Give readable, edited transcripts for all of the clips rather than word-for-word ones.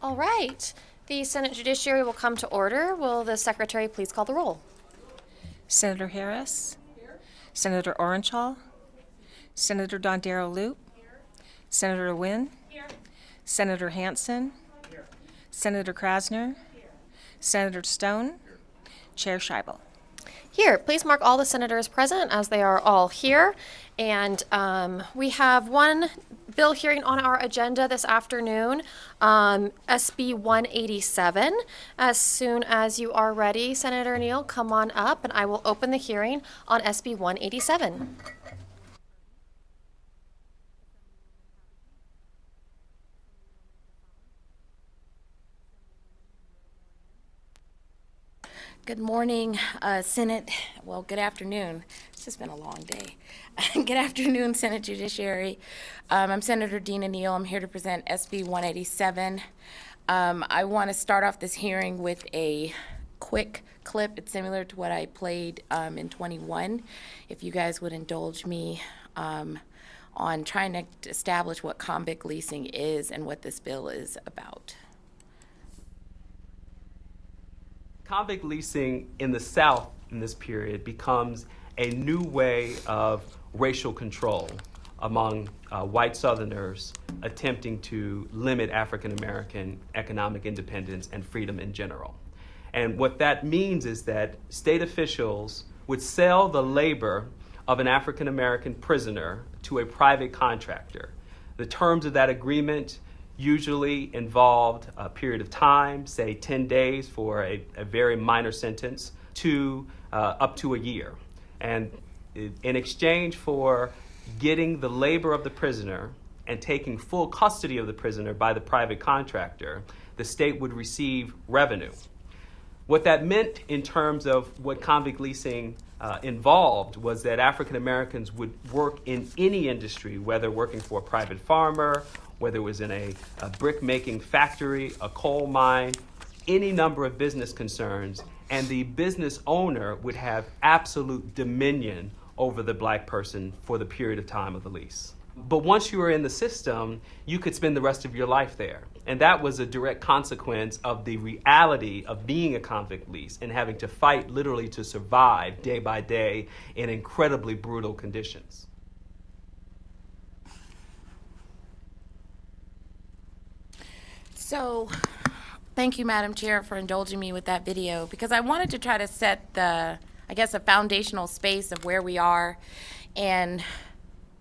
All right. The Senate Judiciary will come to order. Will the Secretary please call the roll? Senator Harris, Senator Orenthal, Senator Dondero Loop, Senator Wynn, Senator Hansen, Senator Krasner, Senator Stone, Chair Scheibel. Here, please mark all the senators present as they are all here. And we have one bill hearing on our agenda this afternoon, SB 187. As soon as you are ready, Senator Neal, come on up and I will open the hearing on SB 187. Good morning, Senate. Well, good afternoon. It's just been a long day. Good afternoon, Senate Judiciary. I'm Senator Dina Neal. I'm here to present SB 187. I want to start off this hearing with a quick clip. It's similar to what I played in 21. If you guys would indulge me on trying to establish what convict leasing is and what this bill is about. Convict leasing in the South in this period becomes a new way of racial control among white Southerners attempting to limit African American economic independence and freedom in general. And what that means is that state officials would sell the labor of an African American prisoner to a private contractor. The terms of that agreement usually involved a period of time, say 10 days for a very minor sentence, to up to a year. And in exchange for getting the labor of the prisoner and taking full custody of the prisoner by the private contractor, the state would receive revenue. What that meant in terms of what convict leasing involved was that African Americans would work in any industry, whether working for a private farmer, whether it was in a brick-making factory, a coal mine, any number of business concerns, and the business owner would have absolute dominion over the black person for the period of time of the lease. But once you were in the system, you could spend the rest of your life there. And that was a direct consequence of the reality of being a convict lease and having to fight literally to survive day by day in incredibly brutal conditions. So, thank you, Madam Chair, for indulging me with that video, because I wanted to try to set a foundational space of where we are and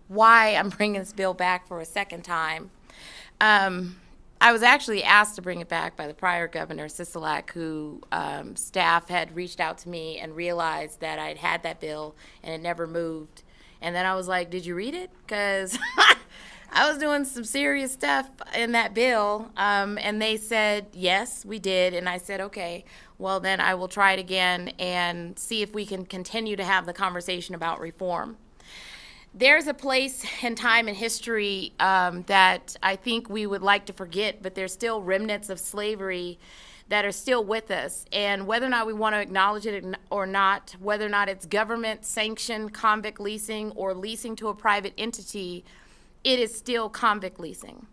why I'm bringing this bill back for a second time. I was actually asked to bring it back by the prior governor, Sisolak, who staff had reached out to me and realized that I'd had that bill and it never moved. And then I was like, did you read it? Because I was doing some serious stuff in that bill, and they said, yes, we did. And I said, okay, well, then I will try it again and see if we can continue to have the conversation about reform. There's a place and time in history that I think we would like to forget, but there's still remnants of slavery that are still with us. And whether or not we want to acknowledge it or not, whether or not it's government-sanctioned convict leasing or leasing to a private entity, it is still convict leasing.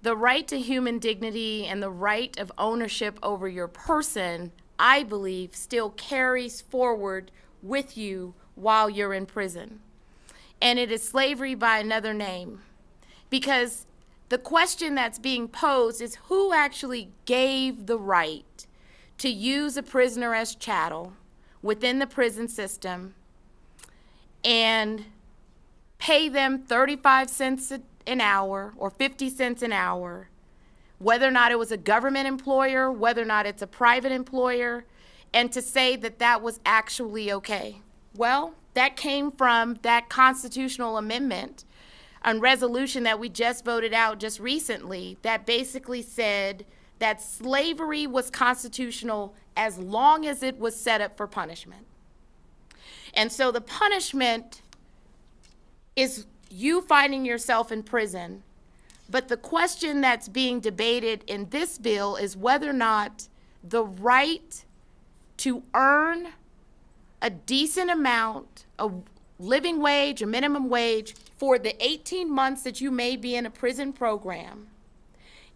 The right to human dignity and the right of ownership over your person, I believe, still carries forward with you while you're in prison. And it is slavery by another name. Because the question that's being posed is who actually gave the right to use a prisoner as chattel within the prison system and pay them 35 cents an hour or 50 cents an hour, whether or not it was a government employer, whether or not it's a private employer, and to say that that was actually okay. Well, that came from that constitutional amendment and resolution that we just voted out just recently that basically said that slavery was constitutional as long as it was set up for punishment. And so the punishment is you finding yourself in prison. But the question that's being debated in this bill is whether or not the right to earn a decent amount of living wage, a minimum wage, for the 18 months that you may be in a prison program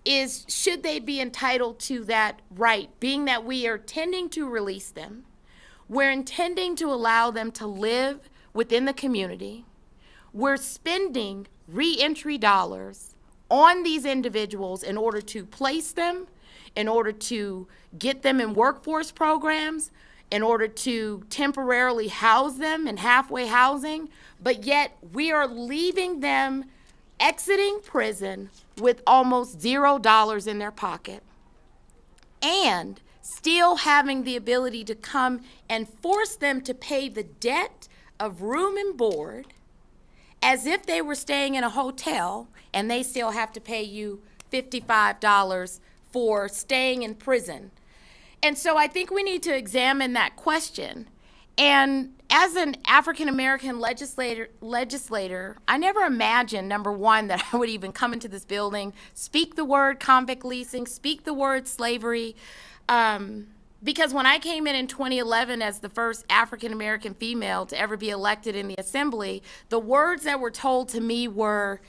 is should they be entitled to that right, being that we are tending to release them. We're intending to allow them to live within the community. We're spending reentry dollars on these individuals in order to place them, in order to get them in workforce programs, in order to temporarily house them in halfway housing, but yet we are leaving them exiting prison with almost $0 in their pocket and still having the ability to come and force them to pay the debt of room and board as if they were staying in a hotel, and they still have to pay you $55 for staying in prison. And so I think we need to examine that question. And as an African American legislator, I never imagined, number one, that I would even come into this building, speak the word convict leasing, speak the word slavery. Because when I came in 2011 as the first African American female to ever be elected in the assembly, the words that were told to me were,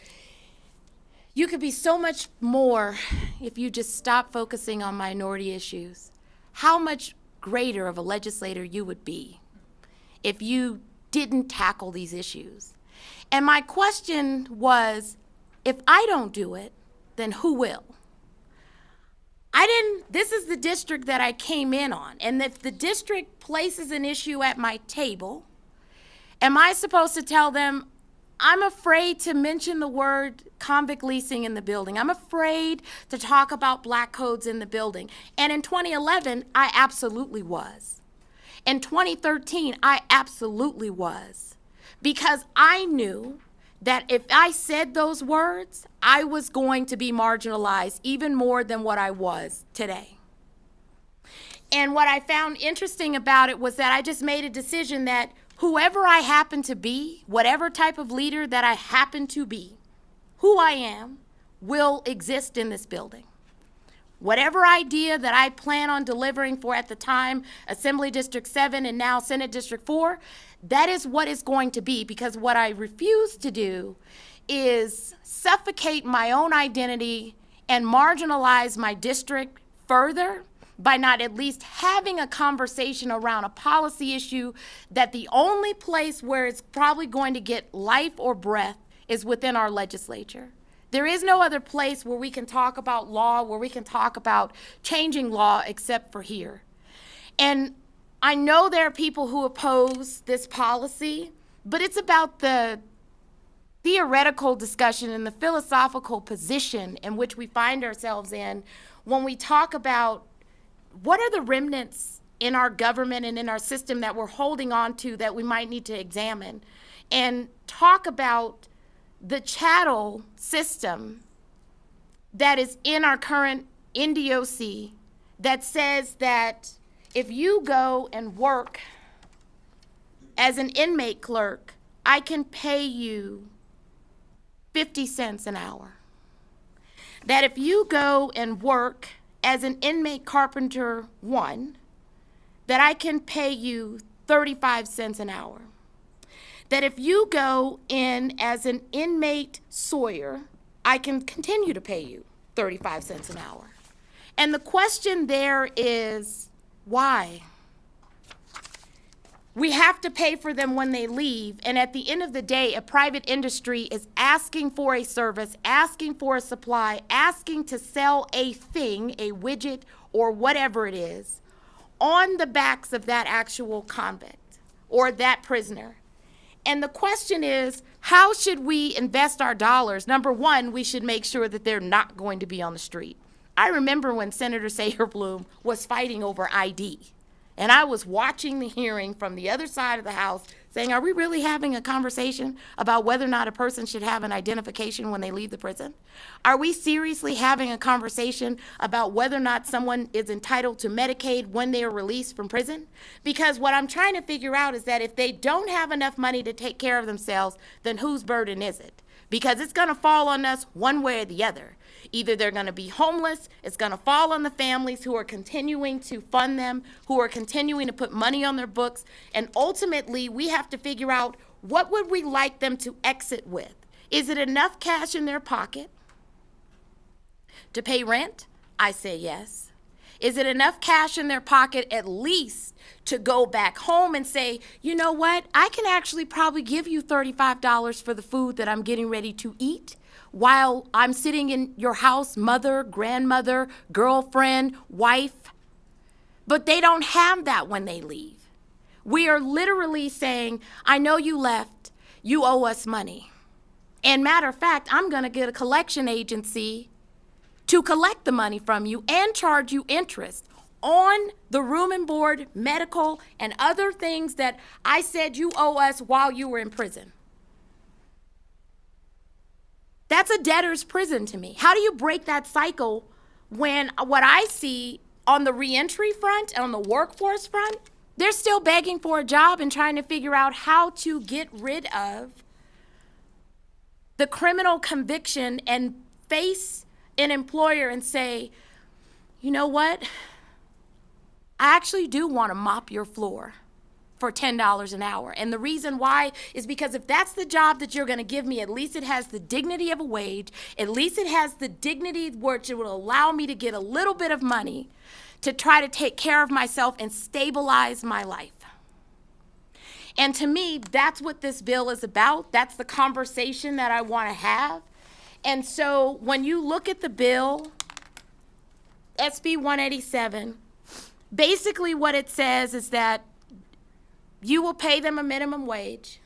you could be so much more if you just stop focusing on minority issues. How much greater of a legislator you would be if you didn't tackle these issues. And my question was, if I don't do it, then who will? This is the district that I came in on. And if the district places an issue at my table, am I supposed to tell them, I'm afraid to mention the word convict leasing in the building. I'm afraid to talk about black codes in the building. And in 2011, I absolutely was. In 2013, I absolutely was. Because I knew that if I said those words, I was going to be marginalized even more than what I was today. And what I found interesting about it was that I just made a decision that whoever I happen to be, whatever type of leader that I happen to be, who I am, will exist in this building. Whatever idea that I plan on delivering for, at the time, Assembly District 7 and now Senate District 4, that is what it's going to be, because what I refuse to do is suffocate my own identity and marginalize my district further by not at least having a conversation around a policy issue that the only place where it's probably going to get life or breath is within our legislature. There is no other place where we can talk about law, where we can talk about changing law except for here. And I know there are people who oppose this policy, but it's about the theoretical discussion and the philosophical position in which we find ourselves in when we talk about what are the remnants in our government and in our system that we're holding on to that we might need to examine, and talk about the chattel system that is in our current NDOC that says that if you go and work as an inmate clerk, I can pay you 50 cents an hour. That if you go and work as an inmate carpenter 1, that I can pay you 35 cents an hour. That if you go in as an inmate sawyer, I can continue to pay you 35 cents an hour. And the question there is, why? We have to pay for them when they leave, and at the end of the day, a private industry is asking for a service, asking for a supply, asking to sell a thing, a widget, or whatever it is, on the backs of that actual convict or that prisoner. And the question is, how should we invest our dollars? Number one, we should make sure that they're not going to be on the street. I remember when Senator Sayerbloom was fighting over ID. And I was watching the hearing from the other side of the House saying, are we really having a conversation about whether or not a person should have an identification when they leave the prison? Are we seriously having a conversation about whether or not someone is entitled to Medicaid when they are released from prison? Because what I'm trying to figure out is that if they don't have enough money to take care of themselves, then whose burden is it? Because it's going to fall on us one way or the other. Either they're going to be homeless, it's going to fall on the families who are continuing to fund them, who are continuing to put money on their books, and ultimately we have to figure out, what would we like them to exit with? Is it enough cash in their pocket to pay rent? I say yes. Is it enough cash in their pocket at least to go back home and say, you know what, I can actually probably give you $35 for the food that I'm getting ready to eat while I'm sitting in your house, mother, grandmother, girlfriend, wife? But they don't have that when they leave. We are literally saying, I know you left, you owe us money. And matter of fact, I'm gonna get a collection agency to collect the money from you and charge you interest on the room and board, medical, and other things that I said you owe us while you were in prison. That's a debtor's prison to me. How do you break that cycle when what I see on the reentry front and on the workforce front, they're still begging for a job and trying to figure out how to get rid of the criminal conviction and face an employer and say, you know what? I actually do want to mop your floor for $10 an hour. And the reason why is because if that's the job that you're going to give me, at least it has the dignity of a wage. At least it has the dignity which it will allow me to get a little bit of money to try to take care of myself and stabilize my life. And to me, that's what this bill is about. That's the conversation that I want to have. And so when you look at the bill, SB 187, basically what it says is that you will pay them a minimum wage.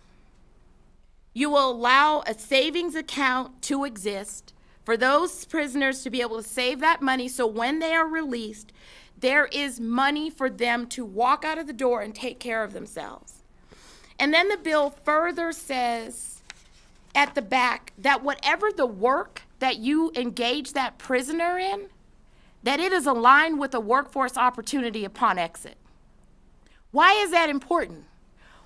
You will allow a savings account to exist for those prisoners to be able to save that money so when they are released, there is money for them to walk out of the door and take care of themselves. And then the bill further says at the back that whatever the work that you engage that prisoner in, that it is aligned with a workforce opportunity upon exit. Why is that important?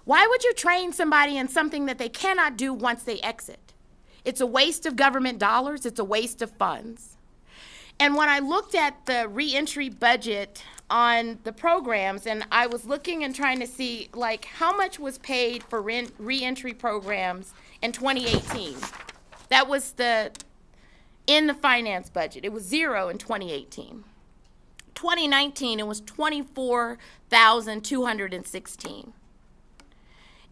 Why would you train somebody in something that they cannot do once they exit? It's a waste of government dollars. It's a waste of funds. And when I looked at the reentry budget on the programs, and I was looking and trying to see like how much was paid for reentry programs in 2018. That was in the finance budget. It was zero in 2018. 2019, it was $24,216.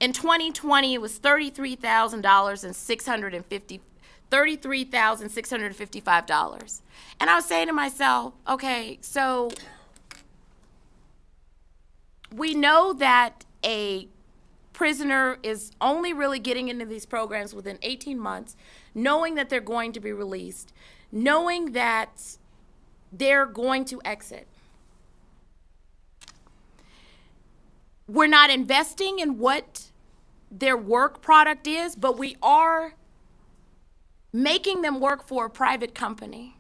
In 2020, it was $33,655. And I was saying to myself, okay, so we know that a prisoner is only really getting into these programs within 18 months, knowing that they're going to be released, knowing that they're going to exit. We're not investing in what their work product is, but we are making them work for a private company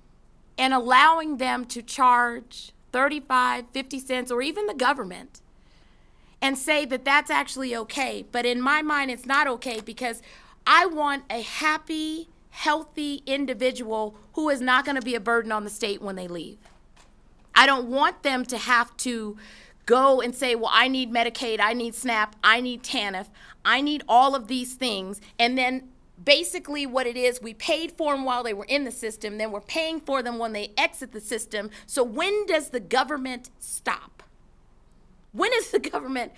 and allowing them to charge 35, 50 cents, or even the government, and say that that's actually okay. But in my mind, it's not okay because I want a happy, healthy individual who is not going to be a burden on the state when they leave. I don't want them to have to go and say, well, I need Medicaid, I need SNAP, I need TANF, I need all of these things. And then basically what it is, we paid for them while they were in the system, then we're paying for them when they exit the system. So when does the government stop? When is the government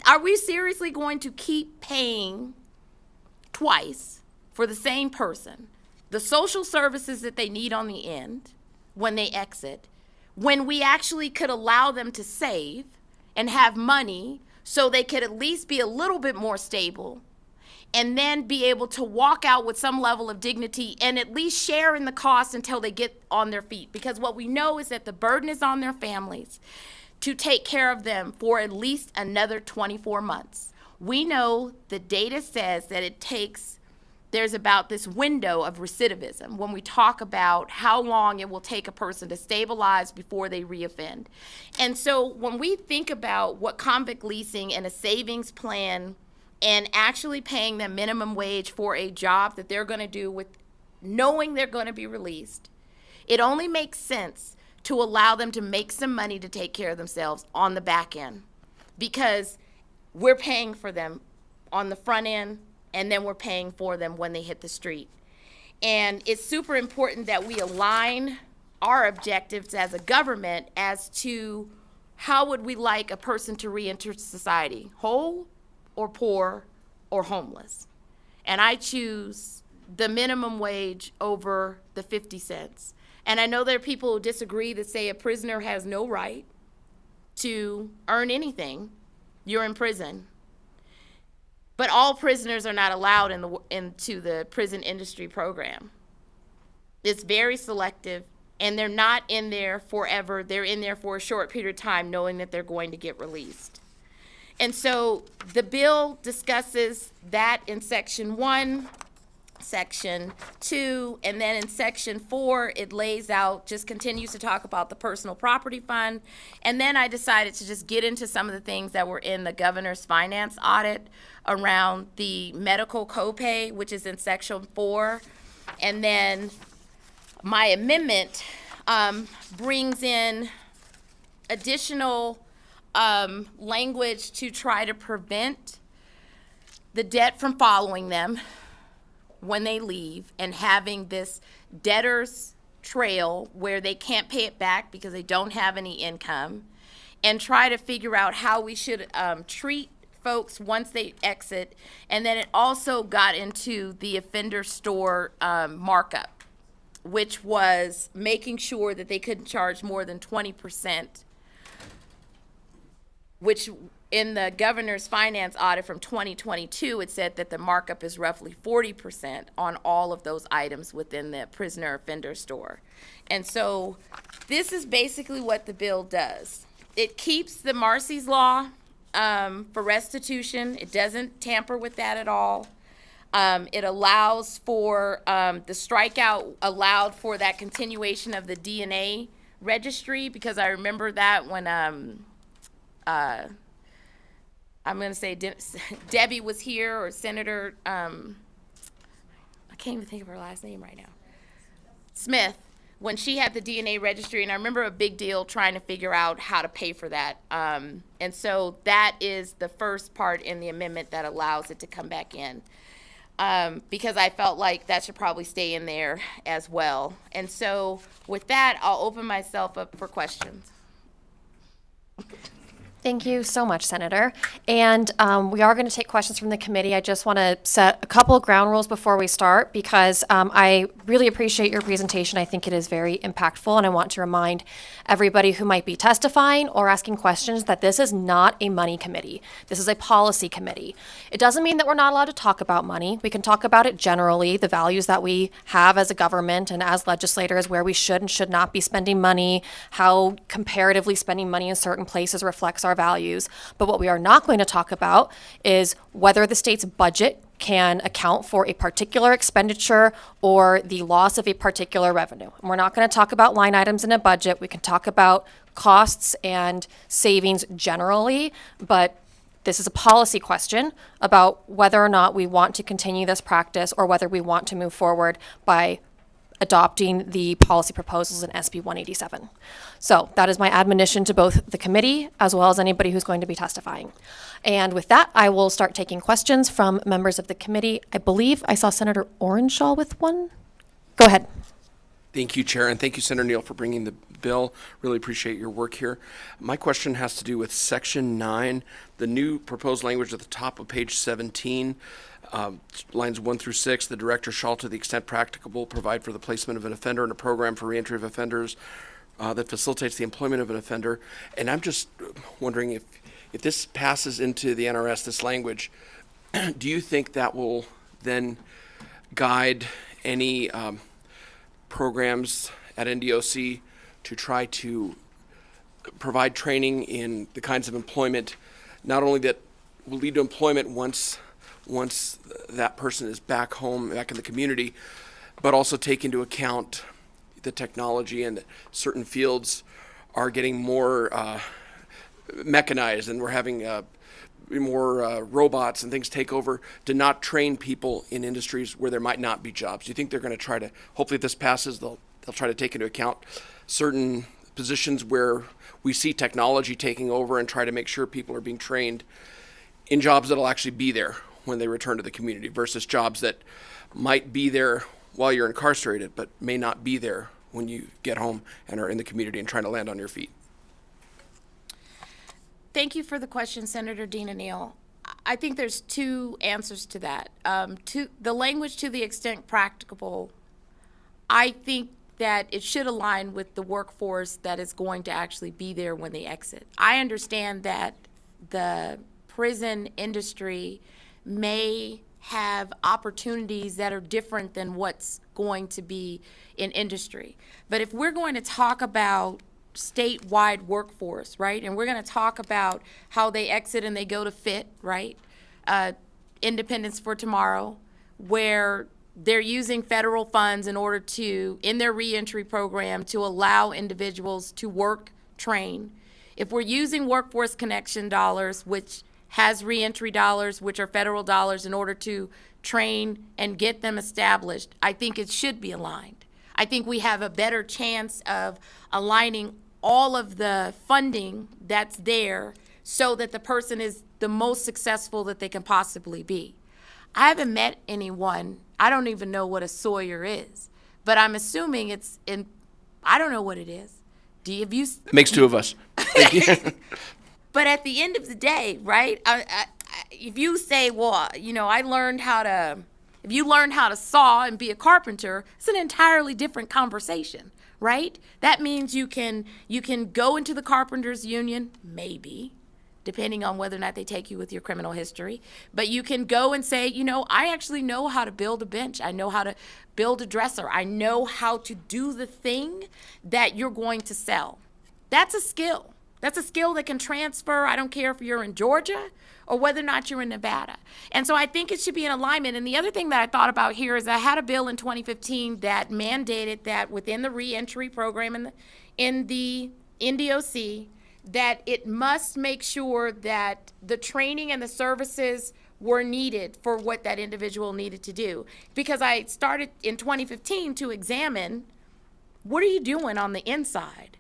are we seriously going to keep paying twice for the same person, the social services that they need on the end when they exit, when we actually could allow them to save and have money so they could at least be a little bit more stable and then be able to walk out with some level of dignity and at least share in the cost until they get on their feet? Because what we know is that the burden is on their families to take care of them for at least another 24 months. We know the data says that there's about this window of recidivism when we talk about how long it will take a person to stabilize before they reoffend. And so when we think about what convict leasing and a savings plan and actually paying them minimum wage for a job that they're going to do with knowing they're going to be released, it only makes sense to allow them to make some money to take care of themselves on the back end, because we're paying for them on the front end and then we're paying for them when they hit the street. And it's super important that we align our objectives as a government as to how would we like a person to reenter society, whole or poor or homeless. And I choose the minimum wage over the 50 cents. And I know there are people who disagree that say a prisoner has no right to earn anything. You're in prison. But all prisoners are not allowed into the prison industry program. It's very selective, and they're not in there forever. They're in there for a short period of time knowing that they're going to get released. And so the bill discusses that in Section 1, Section 2, and then in Section 4, it lays out, just continues to talk about the personal property fund. And then I decided to just get into some of the things that were in the governor's finance audit around the medical copay, which is in Section 4. And then my amendment brings in additional language to try to prevent the debt from following them when they leave and having this debtor's trail where they can't pay it back because they don't have any income, and try to figure out how we should treat folks once they exit. And then it also got into the offender store markup, which was making sure that they couldn't charge more than 20%, which in the governor's finance audit from 2022, it said that the markup is roughly 40% on all of those items within the prisoner offender store. And so this is basically what the bill does. It keeps the Marcy's law for restitution. It doesn't tamper with that at all. It allows for, the strikeout allowed for that continuation of the DNA registry, because I remember that when, I'm going to say Debbie was here, or Senator, I can't even think of her last name right now, Smith, when she had the DNA registry. And I remember a big deal trying to figure out how to pay for that. And so that is the first part in the amendment that allows it to come back in. Because I felt like that should probably stay in there as well. And so with that, I'll open myself up for questions. Thank you so much, Senator. And we are going to take questions from the committee. I just want to set a couple of ground rules before we start, because I really appreciate your presentation. I think it is very impactful, and I want to remind everybody who might be testifying or asking questions that this is not a money committee. This is a policy committee. It doesn't mean that we're not allowed to talk about money. We can talk about it generally, the values that we have as a government and as legislators, where we should and should not be spending money, how comparatively spending money in certain places reflects our values. But what we are not going to talk about is whether the state's budget can account for a particular expenditure or the loss of a particular revenue. And we're not going to talk about line items in a budget. We can talk about costs and savings generally, but this is a policy question about whether or not we want to continue this practice or whether we want to move forward by adopting the policy proposals in SB 187. So that is my admonition to both the committee as well as anybody who's going to be testifying. And with that, I will start taking questions from members of the committee. I believe I saw Senator Orenshaw with one. Go ahead. Thank you, Chair, and thank you, Senator Neal, for bringing the bill. Really appreciate your work here. My question has to do with Section 9, the new proposed language at the top of page 17. Lines 1 through 6, the director shall, to the extent practicable, provide for the placement of an offender in a program for reentry of offenders that facilitates the employment of an offender. And I'm just wondering if this passes into the NRS, this language, do you think that will then guide any programs at NDOC to try to provide training in the kinds of employment, not only that will lead to employment once that person is back home, back in the community, but also take into account the technology, and that certain fields are getting more mechanized, and we're having more robots and things take over, to not train people in industries where there might not be jobs. Do you think they're going to try to, hopefully if this passes, they'll try to take into account certain positions where we see technology taking over and try to make sure people are being trained in jobs that'll actually be there when they return to the community versus jobs that might be there while you're incarcerated but may not be there when you get home and are in the community and trying to land on your feet? Thank you for the question, Senator Dina Neal. I think there's two answers to that. To the language, to the extent practicable, I think that it should align with the workforce that is going to actually be there when they exit. I understand that the prison industry may have opportunities that are different than what's going to be in industry. But if we're going to talk about statewide workforce, right, and we're going to talk about how they exit and they go to FIT, right, Independence for Tomorrow, where they're using federal funds in order to, in their reentry program, to allow individuals to work, train. If we're using workforce connection dollars, which has reentry dollars, which are federal dollars, in order to train and get them established, I think it should be aligned. I think we have a better chance of aligning all of the funding that's there so that the person is the most successful that they can possibly be. I haven't met anyone, I don't even know what a Sawyer is, but I'm assuming it's in, I don't know what it is. Have you? Makes two of us. But at the end of the day, right, if you say, well, you know, if you learned how to saw and be a carpenter, it's an entirely different conversation, right? That means you can go into the carpenters union, maybe, depending on whether or not they take you with your criminal history. But you can go and say, you know, I actually know how to build a bench. I know how to build a dresser. I know how to do the thing that you're going to sell. That's a skill. That's a skill that can transfer. I don't care if you're in Georgia or whether or not you're in Nevada. And so I think it should be in alignment. And the other thing that I thought about here is I had a bill in 2015 that mandated that within the reentry program in the NDOC, that it must make sure that the training and the services were needed for what that individual needed to do. Because I started in 2015 to examine, what are you doing on the inside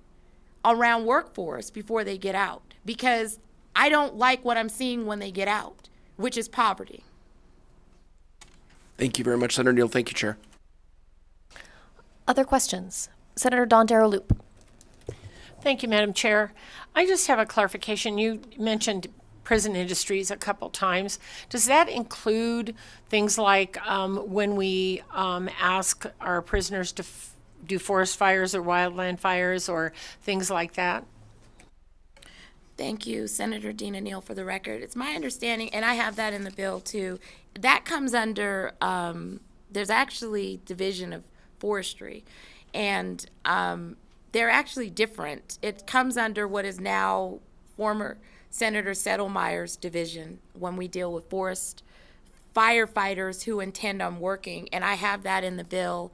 around workforce before they get out? Because I don't like what I'm seeing when they get out, which is poverty. Thank you very much, Senator Neal. Thank you, Chair. Other questions? Senator Don Darrow Loop. Thank you, Madam Chair. I just have a clarification. You mentioned prison industries a couple times. Does that include things like when we ask our prisoners to do forest fires or wildland fires or things like that? Thank you, Senator Dina Neal, for the record. It's my understanding, and I have that in the bill too, that comes under, there's actually Division of Forestry, and they're actually different. It comes under what is now former Senator Settlemeyer's division when we deal with forest firefighters who intend on working, and I have that in the bill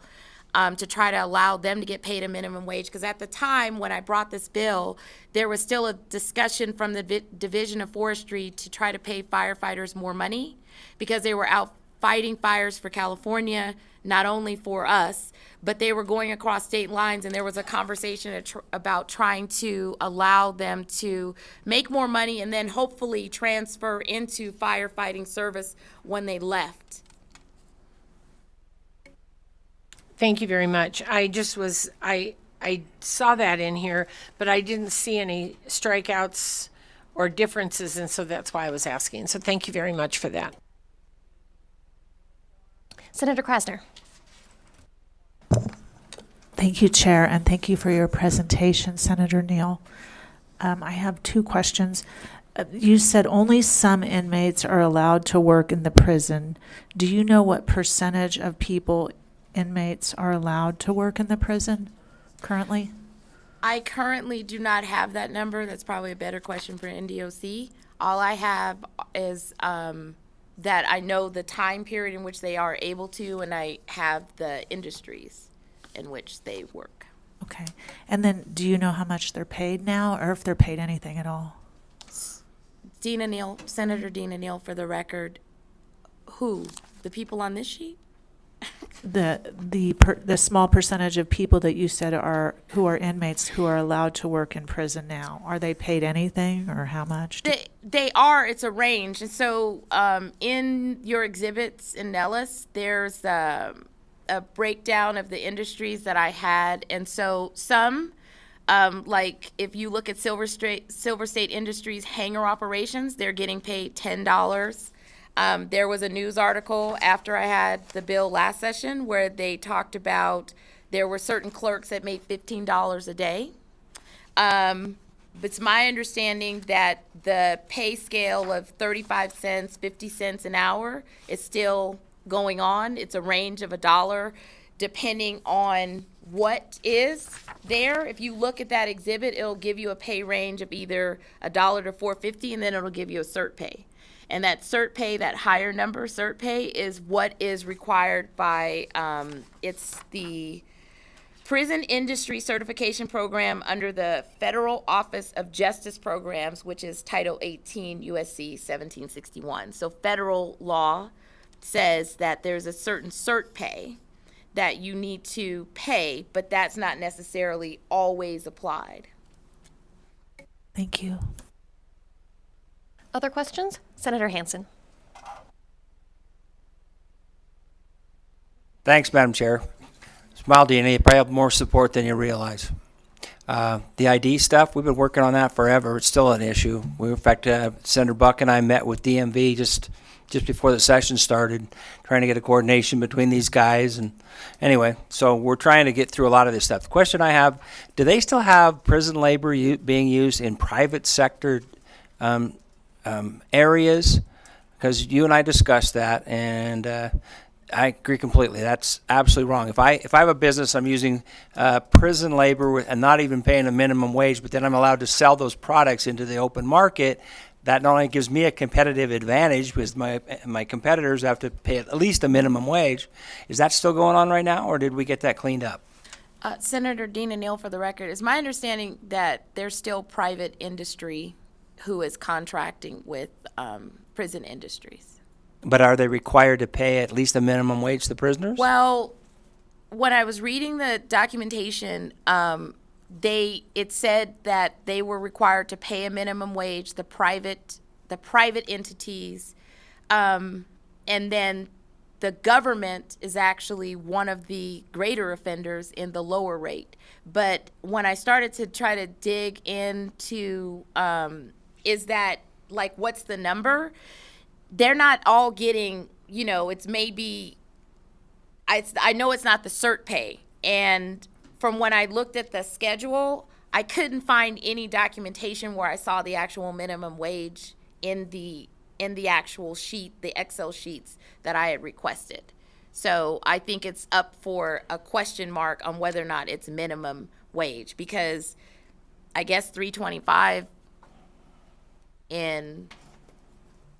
to try to allow them to get paid a minimum wage. Because at the time when I brought this bill, there was still a discussion from the Division of Forestry to try to pay firefighters more money because they were out fighting fires for California, not only for us, but they were going across state lines, and there was a conversation about trying to allow them to make more money and then hopefully transfer into firefighting service when they left. Thank you very much. I saw that in here, but I didn't see any strikeouts or differences, and so that's why I was asking. So thank you very much for that. Senator Krasner. Thank you, Chair, and thank you for your presentation, Senator Neal. I have two questions. You said only some inmates are allowed to work in the prison. Do you know what percentage of inmates are allowed to work in the prison currently? I currently do not have that number. That's probably a better question for NDOC. All I have is that I know the time period in which they are able to, and I have the industries in which they work. Okay. And then do you know how much they're paid now, or if they're paid anything at all? Dina Neal, Senator Dina Neal, for the record. Who? The people on this sheet? The small percentage of people that you said who are inmates who are allowed to work in prison now, are they paid anything, or how much? They are. It's a range. And so in your exhibits in Nellis, there's a breakdown of the industries that I had, and so some, like if you look at Silver State Industries hangar operations, they're getting paid $10. There was a news article after I had the bill last session where they talked about there were certain clerks that made $15 a day. It's my understanding that the pay scale of 35 cents, 50 cents an hour is still going on. It's a range of $1 depending on what is there. If you look at that exhibit, it'll give you a pay range of either $1 to $4.50, and then it'll give you a cert pay. And that cert pay, that higher number cert pay, is what is required by, it's the Prison Industry Certification Program under the Federal Office of Justice Programs, which is Title 18 USC 1761. So federal law says that there's a certain cert pay that you need to pay, but that's not necessarily always applied. Thank you. Other questions? Senator Hansen. Thanks, Madam Chair. Smile DNA, you probably have more support than you realize. The ID stuff, we've been working on that forever. It's still an issue. In fact, Senator Buck and I met with DMV just before the session started, trying to get a coordination between these guys. And anyway, so we're trying to get through a lot of this stuff. The question I have, do they still have prison labor being used in private sector areas? Because you and I discussed that, and I agree completely. That's absolutely wrong. If I have a business, I'm using prison labor and not even paying a minimum wage, but then I'm allowed to sell those products into the open market, that not only gives me a competitive advantage because my competitors have to pay at least a minimum wage. Is that still going on right now, or did we get that cleaned up? Senator Dina Neal, for the record, it's my understanding that there's still private industry who is contracting with prison industries. But are they required to pay at least a minimum wage to the prisoners? Well, when I was reading the documentation, it said that they were required to pay a minimum wage, the private entities, and then the government is actually one of the greater offenders in the lower rate. But when I started to try to dig into, is that, like, what's the number? They're not all getting, it's maybe, I know it's not the cert pay. And from when I looked at the schedule, I couldn't find any documentation where I saw the actual minimum wage in the actual sheet, the Excel sheets that I had requested. So I think it's up for a question mark on whether or not it's minimum wage, because I guess $3.25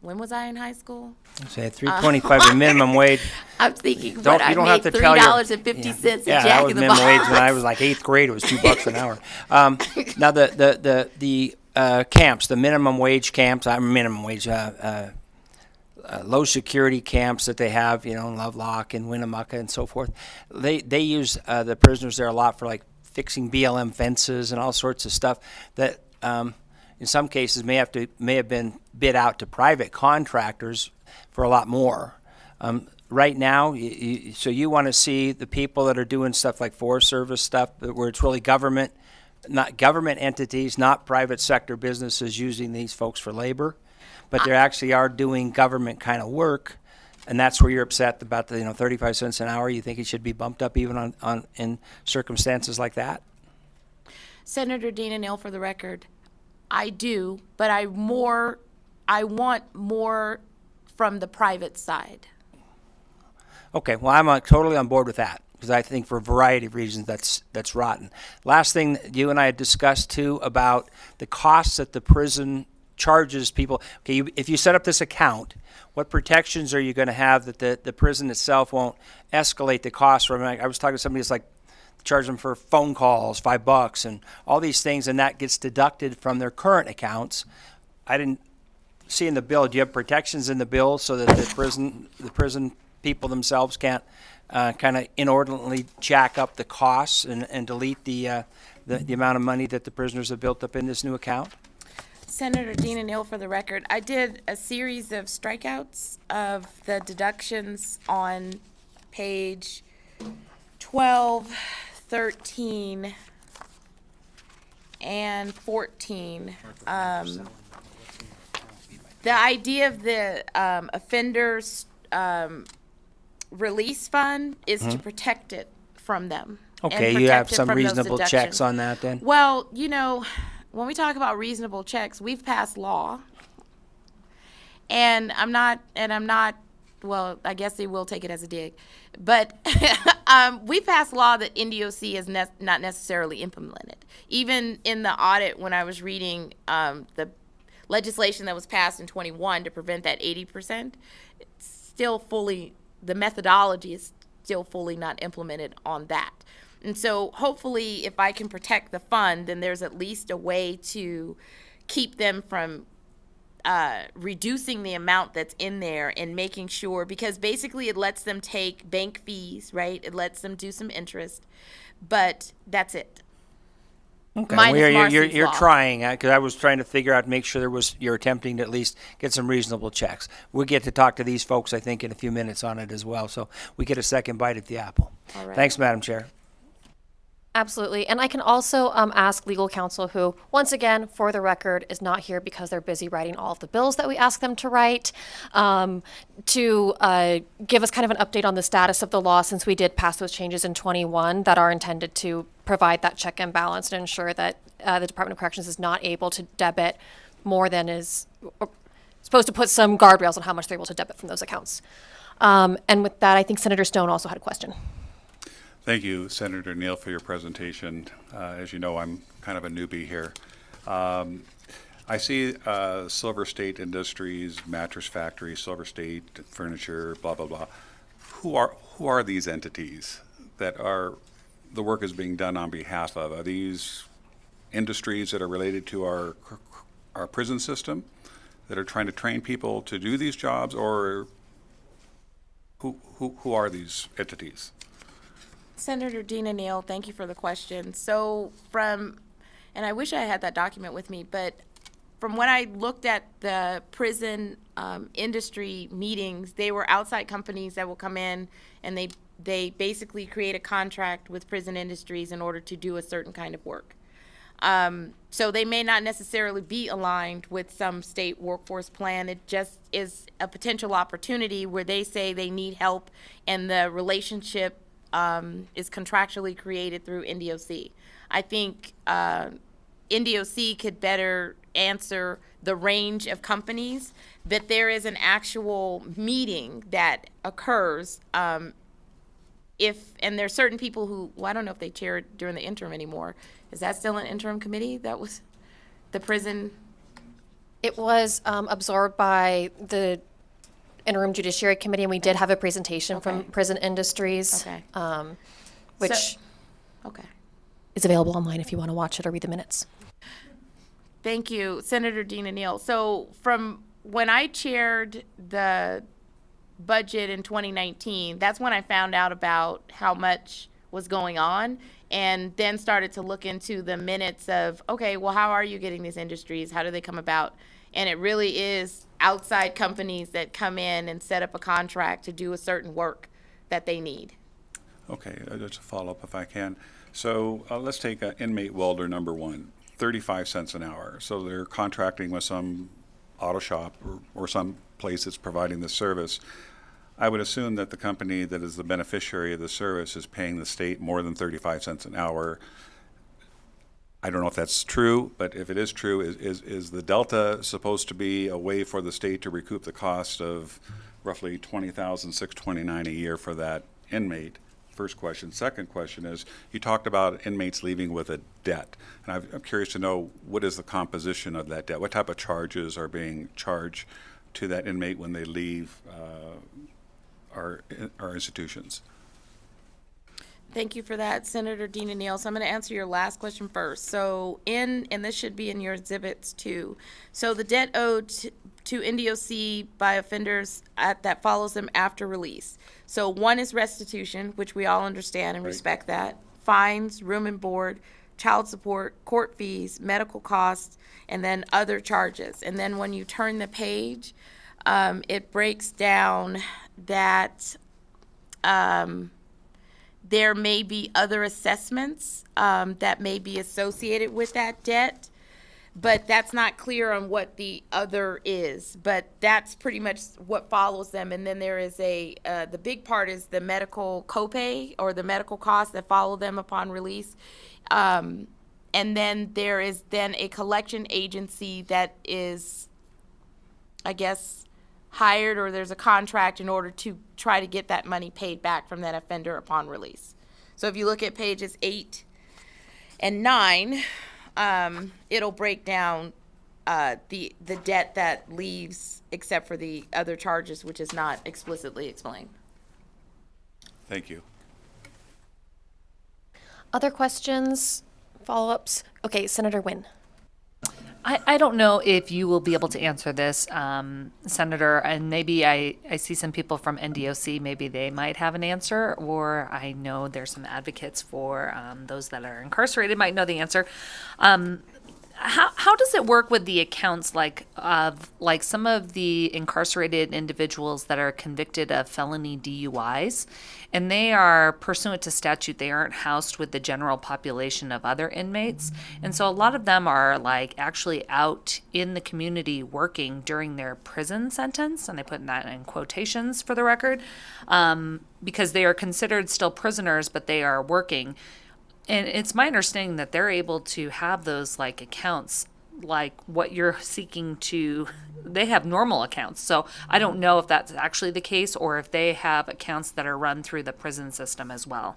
when was I in high school? Say $3.25 a minimum wage. I'm thinking, You I don't made have to tell your- $3.50 a Yeah, that Jack was in the minimum wage Box. when I was like 8th grade. It was $2 an hour. Now the camps, the minimum wage camps, minimum wage, low security camps that they have, in Lovelock and Winnemucca and so forth. They use the prisoners there a lot for like fixing BLM fences and all sorts of stuff that in some cases may have been bid out to private contractors for a lot more. Right now, so you want to see the people that are doing stuff like Forest Service stuff, where it's really government, not government entities, not private sector businesses using these folks for labor, but they actually are doing government kind of work, and that's where you're upset about the 35 cents an hour. You think it should be bumped up even on in circumstances like that? Senator Dina Neal, for the record, I do, but I want more from the private side. Okay, well, I'm totally on board with that, because I think for a variety of reasons that's rotten. Last thing that you and I had discussed too about the costs that the prison charges people. Okay, if you set up this account, what protections are you going to have that the prison itself won't escalate the cost from? I was talking to somebody that's like, charge them for phone calls, $5, and all these things, and that gets deducted from their current accounts. I didn't see in the bill. Do you have protections in the bill so that the prison people themselves can't kind of inordinately jack up the costs and delete the amount of money that the prisoners have built up in this new account? Senator Dina Neal, for the record, I did a series of strikeouts of the deductions on page 12, 13, and 14. The idea of the offenders release fund is to protect it from them. and Okay, you have protect it some from those reasonable checks deductions. on that then? Well, when we talk about reasonable checks, we've passed law. And I'm not, well, I guess they will take it as a dig. But we passed law that NDOC is not necessarily implemented. Even in the audit, when I was reading the legislation that was passed in 21 to prevent that 80%, it's still fully, the methodology is still fully not implemented on that. And so hopefully if I can protect the fund, then there's at least a way to keep them from reducing the amount that's in there and making sure, because basically it lets them take bank fees, right? It lets them do some interest, but that's it. Okay, Minus well, Marcy's you're law. trying, because I was trying to figure out, make sure you're attempting to at least get some reasonable checks. We'll get to talk to these folks, I think, in a few minutes on it as well, so we get a second bite at the apple. All right. Thanks, Madam Chair. Absolutely. And I can also ask legal counsel, who, once again, for the record, is not here because they're busy writing all of the bills that we ask them to write, to give us kind of an update on the status of the law, since we did pass those changes in 21 that are intended to provide that check and balance and ensure that the Department of Corrections is not able to debit more than is supposed to, put some guardrails on how much they're able to debit from those accounts. And with that, I think Senator Stone also had a question. Thank you, Senator Neal, for your presentation. As you know, I'm kind of a newbie here. I see Silver State Industries, Mattress Factory, Silver State Furniture, blah, blah, blah. Who are these entities that the work is being done on behalf of? Are these industries that are related to our prison system that are trying to train people to do these jobs, or who are these entities? Senator Dina Neal, thank you for the question. So and I wish I had that document with me, but from when I looked at the prison industry meetings, they were outside companies that will come in and they basically create a contract with prison industries in order to do a certain kind of work. So they may not necessarily be aligned with some state workforce plan. It just is a potential opportunity where they say they need help, and the relationship is contractually created through NDOC. I think NDOC could better answer the range of companies, but there is an actual meeting that occurs and there's certain people who, well, I don't know if they chair it during the interim anymore. Is that still an interim committee? That was the prison? It was absorbed by the interim Judiciary Committee, and we did have a presentation from Okay. Prison Industries, Okay. which Okay. is available online if you want to watch it or read the minutes. Thank you, Senator Dina Neal. So from when I chaired the budget in 2019, that's when I found out about how much was going on, and then started to look into the minutes of, okay, well, how are you getting these industries? How do they come about? And it really is outside companies that come in and set up a contract to do a certain work that they need. Okay, just a follow-up if I can. So let's take inmate welder number 1, 35 cents an hour. So they're contracting with some auto shop or some place that's providing the service. I would assume that the company that is the beneficiary of the service is paying the state more than 35 cents an hour. I don't know if that's true, but if it is true, is the delta supposed to be a way for the state to recoup the cost of roughly $20,629 a year for that inmate? First question. Second question is, you talked about inmates leaving with a debt, and I'm curious to know, what is the composition of that debt? What type of charges are being charged to that inmate when they leave our institutions? Thank you for that, Senator Dina Neal. So I'm going to answer your last question first. So and this should be in your exhibits too. So the debt owed to NDOC by offenders that follows them after release. So one is restitution, which we all understand and respect that. Fines, room and board, child support, court fees, medical costs, and then other charges. And then when you turn the page, it breaks down that there may be other assessments that may be associated with that debt, but that's not clear on what the other is. But that's pretty much what follows them. And then there is the big part is the medical copay or the medical costs that follow them upon release. And then there is then a collection agency that is, I guess, hired, or there's a contract in order to try to get that money paid back from that offender upon release. So if you look at pages 8 and 9, it'll break down the debt that leaves, except for the other charges, which is not explicitly explained. Thank you. Other questions, follow-ups? Okay, Senator Nguyen. I don't know if you will be able to answer this, Senator, and maybe I see some people from NDOC, maybe they might have an answer, or I know there's some advocates for those that are incarcerated might know the answer. How does it work with the accounts like some of the incarcerated individuals that are convicted of felony DUIs, and they are pursuant to statute, they aren't housed with the general population of other inmates, and so a lot of them are like actually out in the community working during their prison sentence, and I put that in quotations for the record, because they are considered still prisoners, but they are working. And it's my understanding that they're able to have those like accounts, like what you're seeking to, they have normal accounts. So I don't know if that's actually the case or if they have accounts that are run through the prison system as well.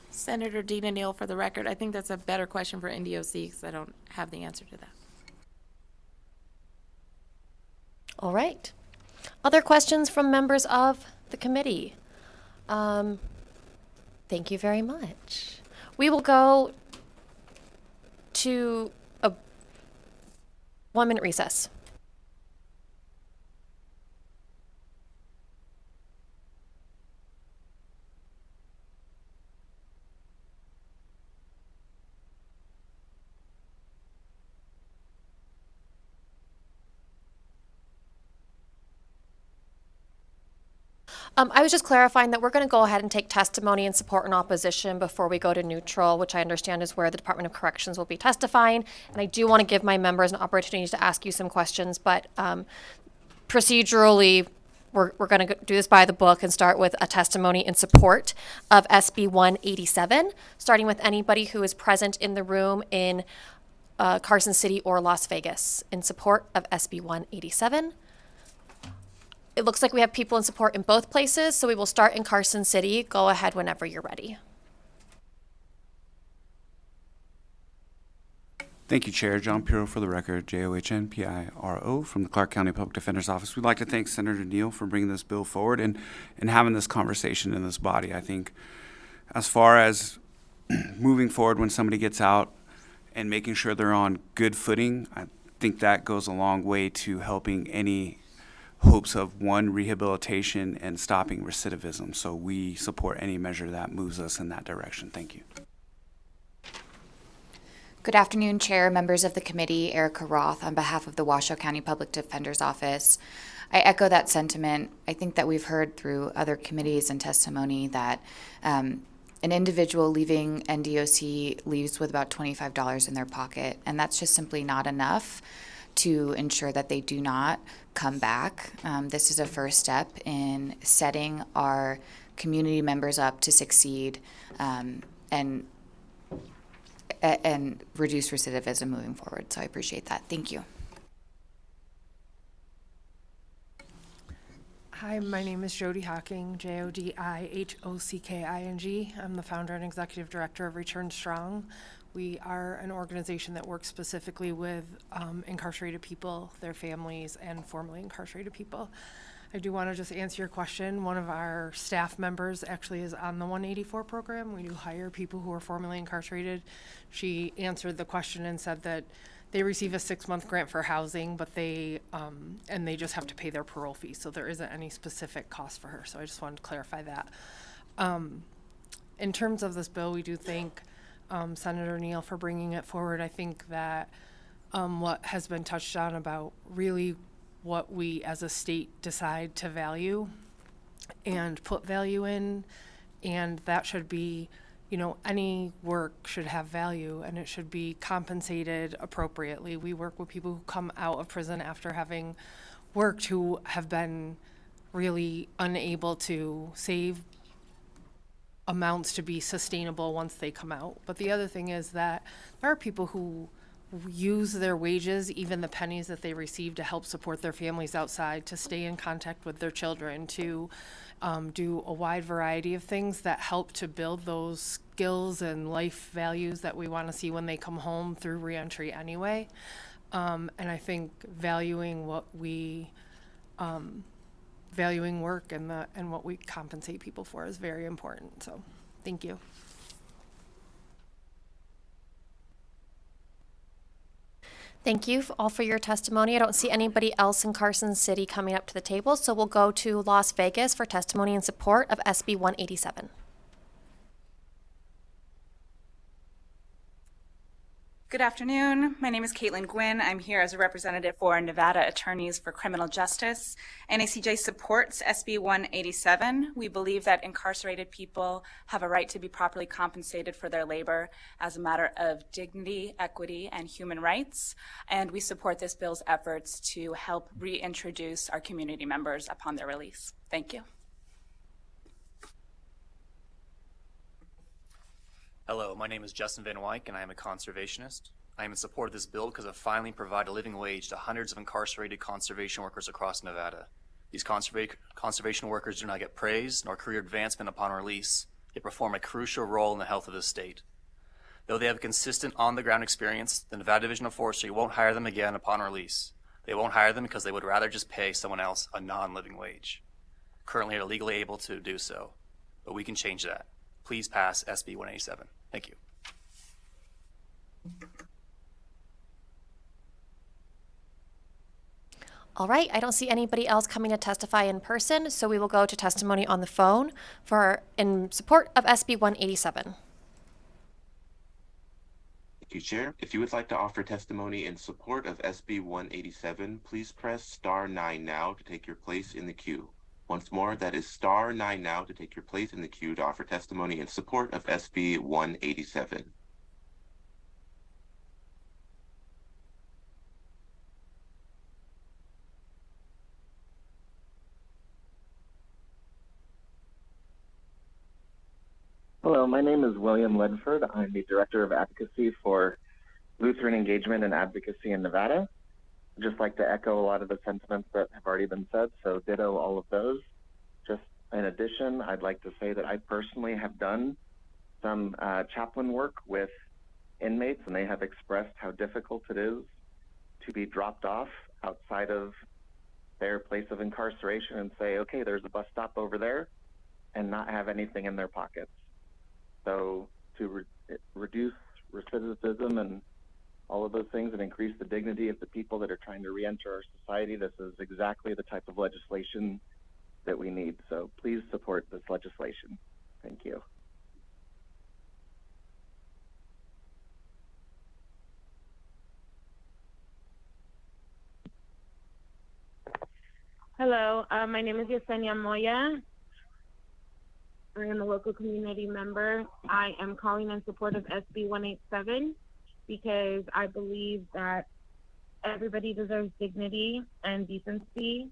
Senator Dina Neal, for the record, I think that's a better question for NDOC because I don't have the answer to that. All right. Other questions from members of the committee? Thank you very much. We will go to a 1-minute recess. I was just clarifying that we're going to go ahead and take testimony in support and opposition before we go to neutral, which I understand is where the Department of Corrections will be testifying. And I do want to give my members an opportunity to ask you some questions, but procedurally, we're going to do this by the book and start with a testimony in support of SB 187, starting with anybody who is present in the room in Carson City or Las Vegas in support of SB 187. It looks like we have people in support in both places, so we will start in Carson City. Go ahead whenever you're ready. Thank you, Chair. John Piro for the record, John-Piro from the Clark County Public Defender's Office. We'd like to thank Senator Neal for bringing this bill forward and having this conversation in this body. I think as far as moving forward when somebody gets out and making sure they're on good footing, I think that goes a long way to helping any hopes of, one, rehabilitation and stopping recidivism. So we support any measure that moves us in that direction. Thank you. Good afternoon, Chair, members of the committee. Erica Roth on behalf of the Washoe County Public Defender's Office. I echo that sentiment. I think that we've heard through other committees and testimony that an individual leaving NDOC leaves with about $25 in their pocket, and that's just simply not enough to ensure that they do not come back. This is a first step in setting our community members up to succeed and reduce recidivism moving forward. So I appreciate that. Thank you. Hi, my name is Jody Hocking, Jodihockking. I'm the founder and executive director of Return Strong. We are an organization that works specifically with incarcerated people, their families, and formerly incarcerated people. I do want to just answer your question. One of our staff members actually is on the 184 program. We do hire people who are formerly incarcerated. She answered the question and said that they receive a 6-month grant for housing, but they just have to pay their parole fee. So there isn't any specific cost for her. So I just wanted to clarify that. In terms of this bill, we do thank Senator Neal for bringing it forward. I think that what has been touched on about really what we as a state decide to value and put value in And that should be, any work should have value and it should be compensated appropriately. We work with people who come out of prison after having worked who have been really unable to save amounts to be sustainable once they come out. But the other thing is that there are people who use their wages, even the pennies that they receive, to help support their families outside, to stay in contact with their children, to do a wide variety of things that help to build those skills and life values that we want to see when they come home through reentry anyway. And I think valuing work and what we compensate people for is very important. So, thank you. Thank you all for your testimony. I don't see anybody else in Carson City coming up to the table, so we'll go to Las Vegas for testimony in support of SB 187. Good afternoon. My name is Caitlin Gwynn. I'm here as a representative for Nevada Attorneys for Criminal Justice. NACJ supports SB 187. We believe that incarcerated people have a right to be properly compensated for their labor as a matter of dignity, equity, and human rights. And we support this bill's efforts to help reintroduce our community members upon their release. Thank you. Hello, my name is Justin Van Wyck, and I am a conservationist. I am in support of this bill because it finally provides a living wage to hundreds of incarcerated conservation workers across Nevada. These conservation workers do not get praise nor career advancement upon release, yet perform a crucial role in the health of the state. Though they have consistent on-the-ground experience, the Nevada Division of Forestry won't hire them again upon release. They won't hire them because they would rather just pay someone else a non-living wage. Currently, they're legally able to do so, but we can change that. Please pass SB 187. Thank you. All right, I don't see anybody else coming to testify in person, so we will go to testimony on the phone in support of SB 187. Thank you, Chair. If you would like to offer testimony in support of SB 187, please press *9 now to take your place in the queue. Once more, that is *9 now to take your place in the queue to offer testimony in support of SB 187. Hello, my name is William Ledford. I'm the Director of Advocacy for Lutheran Engagement and Advocacy in Nevada. I'd just like to echo a lot of the sentiments that have already been said, so ditto all of those. Just in addition, I'd like to say that I personally have done some chaplain work with inmates, and they have expressed how difficult it is to be dropped off outside of their place of incarceration and say, okay, there's a bus stop over there, and not have anything in their pockets. So to reduce recidivism and all of those things and increase the dignity of the people that are trying to reenter our society, this is exactly the type of legislation that we need. So please support this legislation. Thank you. Hello, my name is Yesenia Moya. I am a local community member. I am calling in support of SB 187 because I believe that everybody deserves dignity and decency,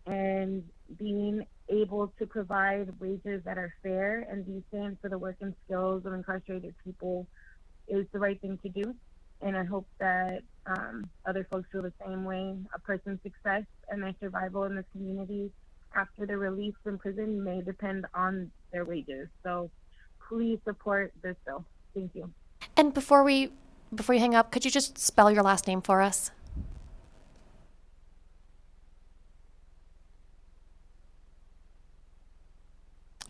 and being able to provide wages that are fair and decent for the work and skills of incarcerated people is the right thing to do. And I hope that other folks feel the same way. A person's success and their survival in this community after they're released from prison may depend on their wages. So please support this bill. Thank you. And before you hang up, could you just spell your last name for us?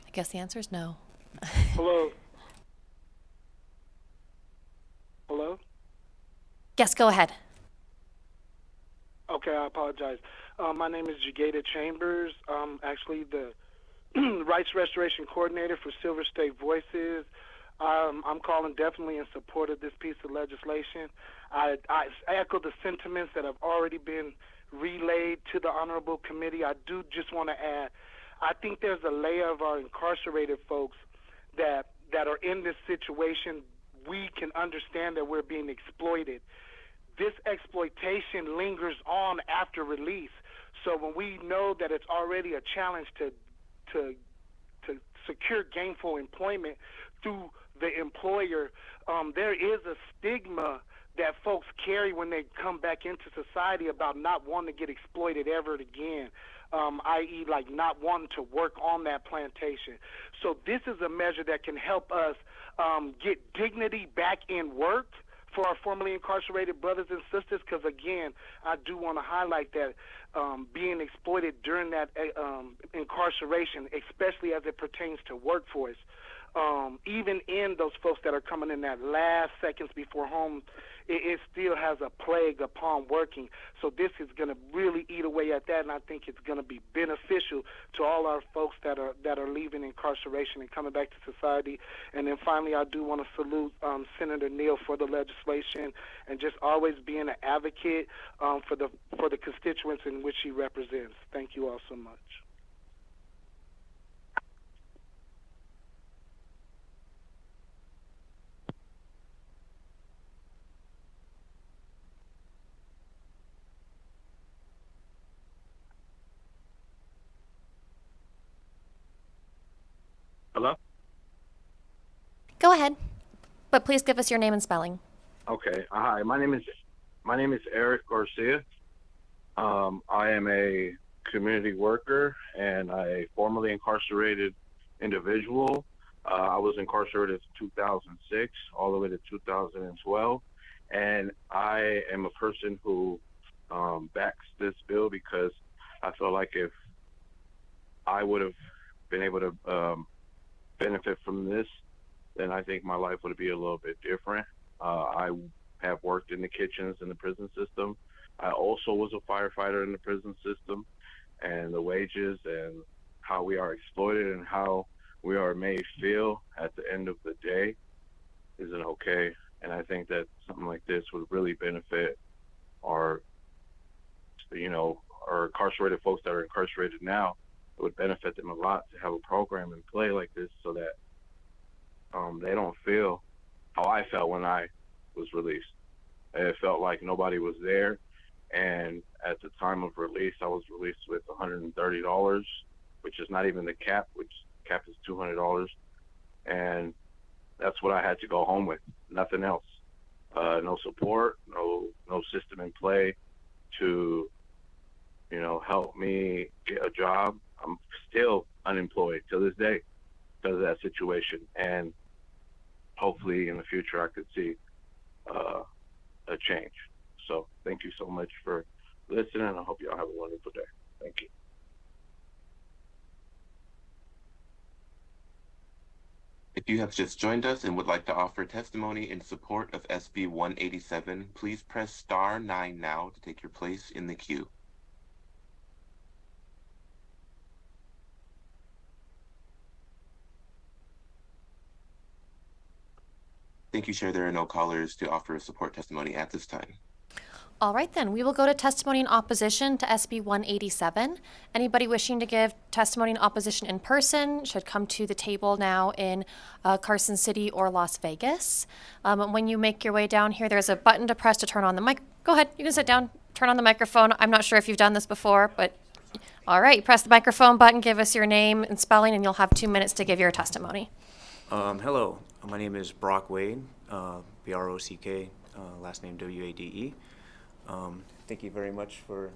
I guess the answer is no. Hello. Hello? Yes, go ahead. Okay, I apologize. My name is Jagada Chambers. I'm actually the Rights Restoration Coordinator for Silver State Voices. I'm calling definitely in support of this piece of legislation. I echo the sentiments that have already been relayed to the Honorable Committee. I do just want to add, I think there's a layer of our incarcerated folks that are in this situation, we can understand that we're being exploited. This exploitation lingers on after release. So when we know that it's already a challenge to secure gainful employment through the employer, there is a stigma that folks carry when they come back into society about not wanting to get exploited ever again, i.e. like not wanting to work on that plantation. So this is a measure that can help us get dignity back in work for our formerly incarcerated brothers and sisters, because again, I do want to highlight that being exploited during that incarceration, especially as it pertains to workforce, even in those folks that are coming in that last seconds before home, it still has a plague upon working. So this is going to really eat away at that, and I think it's going to be beneficial to all our folks that are leaving incarceration and coming back to society. And then finally, I do want to salute Senator Neal for the legislation and just always being an advocate for the constituents in which he represents. Thank you all so much. Hello? Go ahead, but please give us your name and spelling. Okay. Hi. My name is Eric Garcia. I am a community worker and a formerly incarcerated individual. I was incarcerated in 2006 all the way to 2012, and I am a person who backs this bill because I feel like if I would have been able to benefit from this, then I think my life would be a little bit different. I have worked in the kitchens in the prison system. I also was a firefighter in the prison system, and the wages and how we are exploited and how we are made feel at the end of the day isn't okay. And I think that something like this would really benefit our incarcerated folks that are incarcerated now. It would benefit them a lot to have a program in play like this so that they don't feel how I felt when I was released. It felt like nobody was there, and at the time of release, I was released with $130, which is not even the cap, which cap is $200, and that's what I had to go home with, nothing else. No support, no system in play to help me get a job. I'm still unemployed to this day because of that situation, and hopefully in the future I could see a change. So thank you so much for listening. I hope y'all have a wonderful day. Thank you. If you have just joined us and would like to offer testimony in support of SB 187, please press *9 now to take your place in the queue. Thank you, Chair. There are no callers to offer a support testimony at this time. All right, then, we will go to testimony in opposition to SB 187. Anybody wishing to give testimony in opposition in person should come to the table now in Carson City or Las Vegas. When you make your way down here, there's a button to press to turn on the mic. Go ahead, you can sit down, turn on the microphone. I'm not sure if you've done this before, but all right, press the microphone button, give us your name and spelling, and you'll have 2 minutes to give your testimony. Hello, my name is Brock Wade, B-R-O-C-K, last name W-A-D-E. Thank you very much for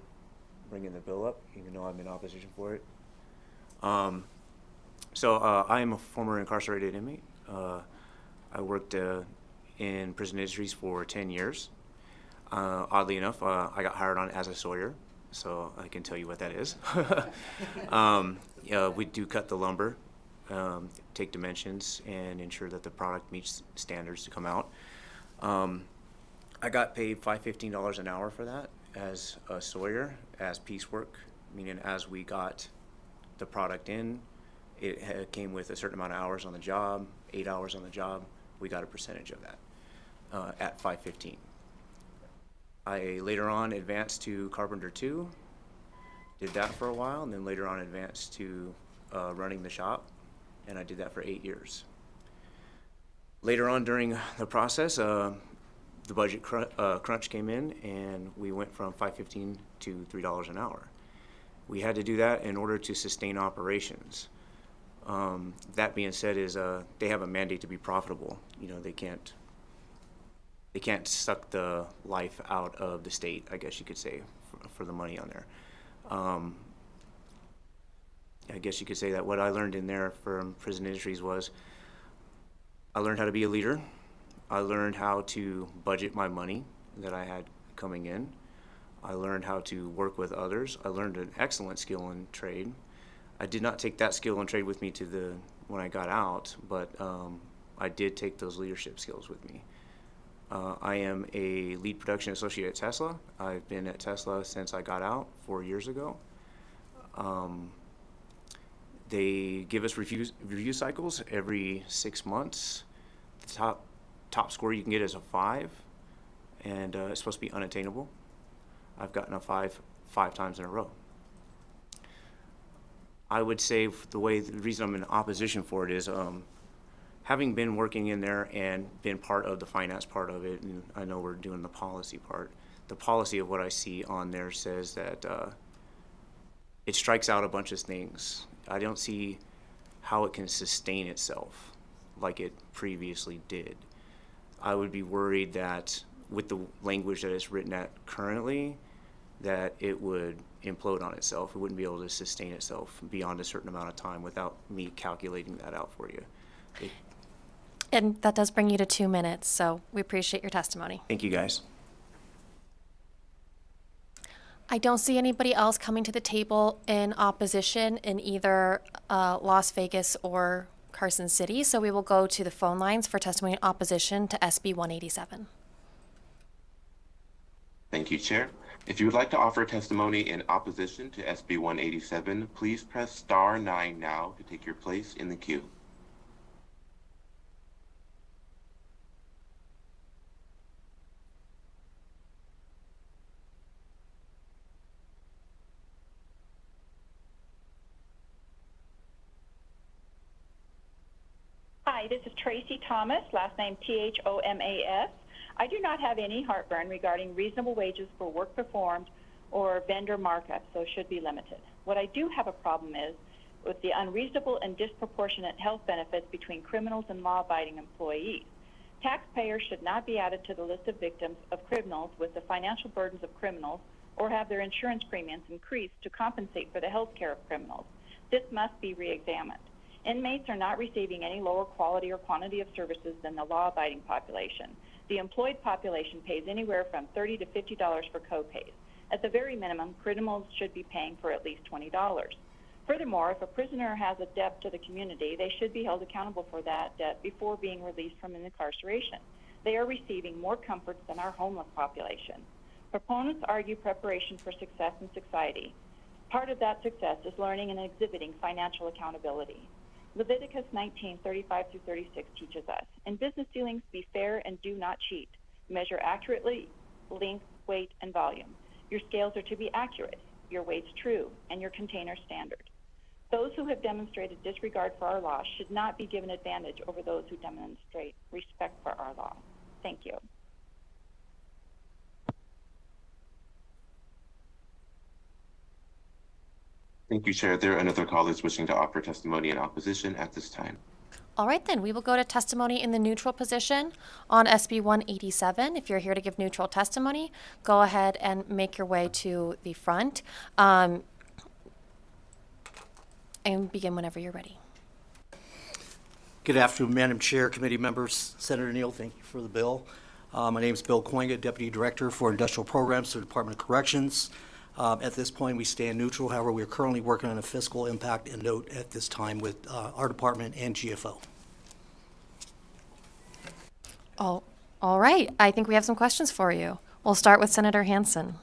bringing the bill up, even though I'm in opposition for it. I am a former incarcerated inmate. I worked in prison industries for 10 years. Oddly enough, I got hired on as a sawyer, so I can tell you what that is. We do cut the lumber, take dimensions, and ensure that the product meets standards to come out. I got paid $5.15 an hour for that as a sawyer, as piecework, meaning as we got the product in, it came with a certain amount of hours on the job, 8 hours on the job. We got a percentage of that at $5.15. I later on advanced to Carpenter 2, did that for a while, and then later on advanced to running the shop, and I did that for 8 years. Later on during the process, the budget crunch came in, and we went from $5.15 to $3 an hour. We had to do that in order to sustain operations. That being said, they have a mandate to be profitable. You know, they can't suck the life out of the state, I guess you could say, for the money on there. I guess you could say that what I learned in there from Prison Industries was I learned how to be a leader. I learned how to budget my money that I had coming in. I learned how to work with others. I learned an excellent skill in trade. I did not take that skill and trade with me to when I got out, but I did take those leadership skills with me. I am a lead production associate at Tesla. I've been at Tesla since I got out 4 years ago. They give us review cycles every 6 months. The top score you can get is a 5, and it's supposed to be unattainable. I've gotten a 5 times in a row. I would say the reason I'm in opposition for it is having been working in there and been part of the finance part of it, and I know we're doing the policy part. The policy of what I see on there says that it strikes out a bunch of things. I don't see how it can sustain itself like it previously did. I would be worried that with the language that it's written at currently, that it would implode on itself. It wouldn't be able to sustain itself beyond a certain amount of time without me calculating that out for you. And that does bring you to 2 minutes, so we appreciate your testimony. Thank you, guys. I don't see anybody else coming to the table in opposition in either Las Vegas or Carson City, so we will go to the phone lines for testimony in opposition to SB 187. Thank you, Chair. If you would like to offer testimony in opposition to SB 187, please press star 9 now to take your place in the queue. Hi, this is Tracy Thomas, last name Thomas. I do not have any heartburn regarding reasonable wages for work performed or vendor markup, so should be limited. What I do have a problem is with the unreasonable and disproportionate health benefits between criminals and law-abiding employees. Taxpayers should not be added to the list of victims of criminals with the financial burdens of criminals or have their insurance premiums increased to compensate for the health care of criminals. This must be re-examined. Inmates are not receiving any lower quality or quantity of services than the law-abiding population. The employed population pays anywhere from $30 to $50 for co-pays. At the very minimum, criminals should be paying for at least $20. Furthermore, if a prisoner has a debt to the community, they should be held accountable for that debt before being released from incarceration. They are receiving more comforts than our homeless population. Proponents argue preparation for success in society. Part of that success is learning and exhibiting financial accountability. Leviticus 19:35-36 teaches us, in business dealings, be fair and do not cheat. Measure accurately length, weight, and volume. Your scales are to be accurate, your weights true, and your container standard. Those who have demonstrated disregard for our law should not be given advantage over those who demonstrate respect for our law. Thank you. Thank you, Chair. There are no other callers wishing to offer testimony in opposition at this time. All right, then, we will go to testimony in the neutral position on SB 187. If you're here to give neutral testimony, go ahead and make your way to the front and begin whenever you're ready. Good afternoon, Madam Chair, committee members. Senator Neal, thank you for the bill. My name is Bill Coinga, Deputy Director for Industrial Programs for the Department of Corrections. At this point, we stand neutral. However, we are currently working on a fiscal impact and note at this time with our department and GFO. All right. I think we have some questions for you. We'll start with Senator Hansen.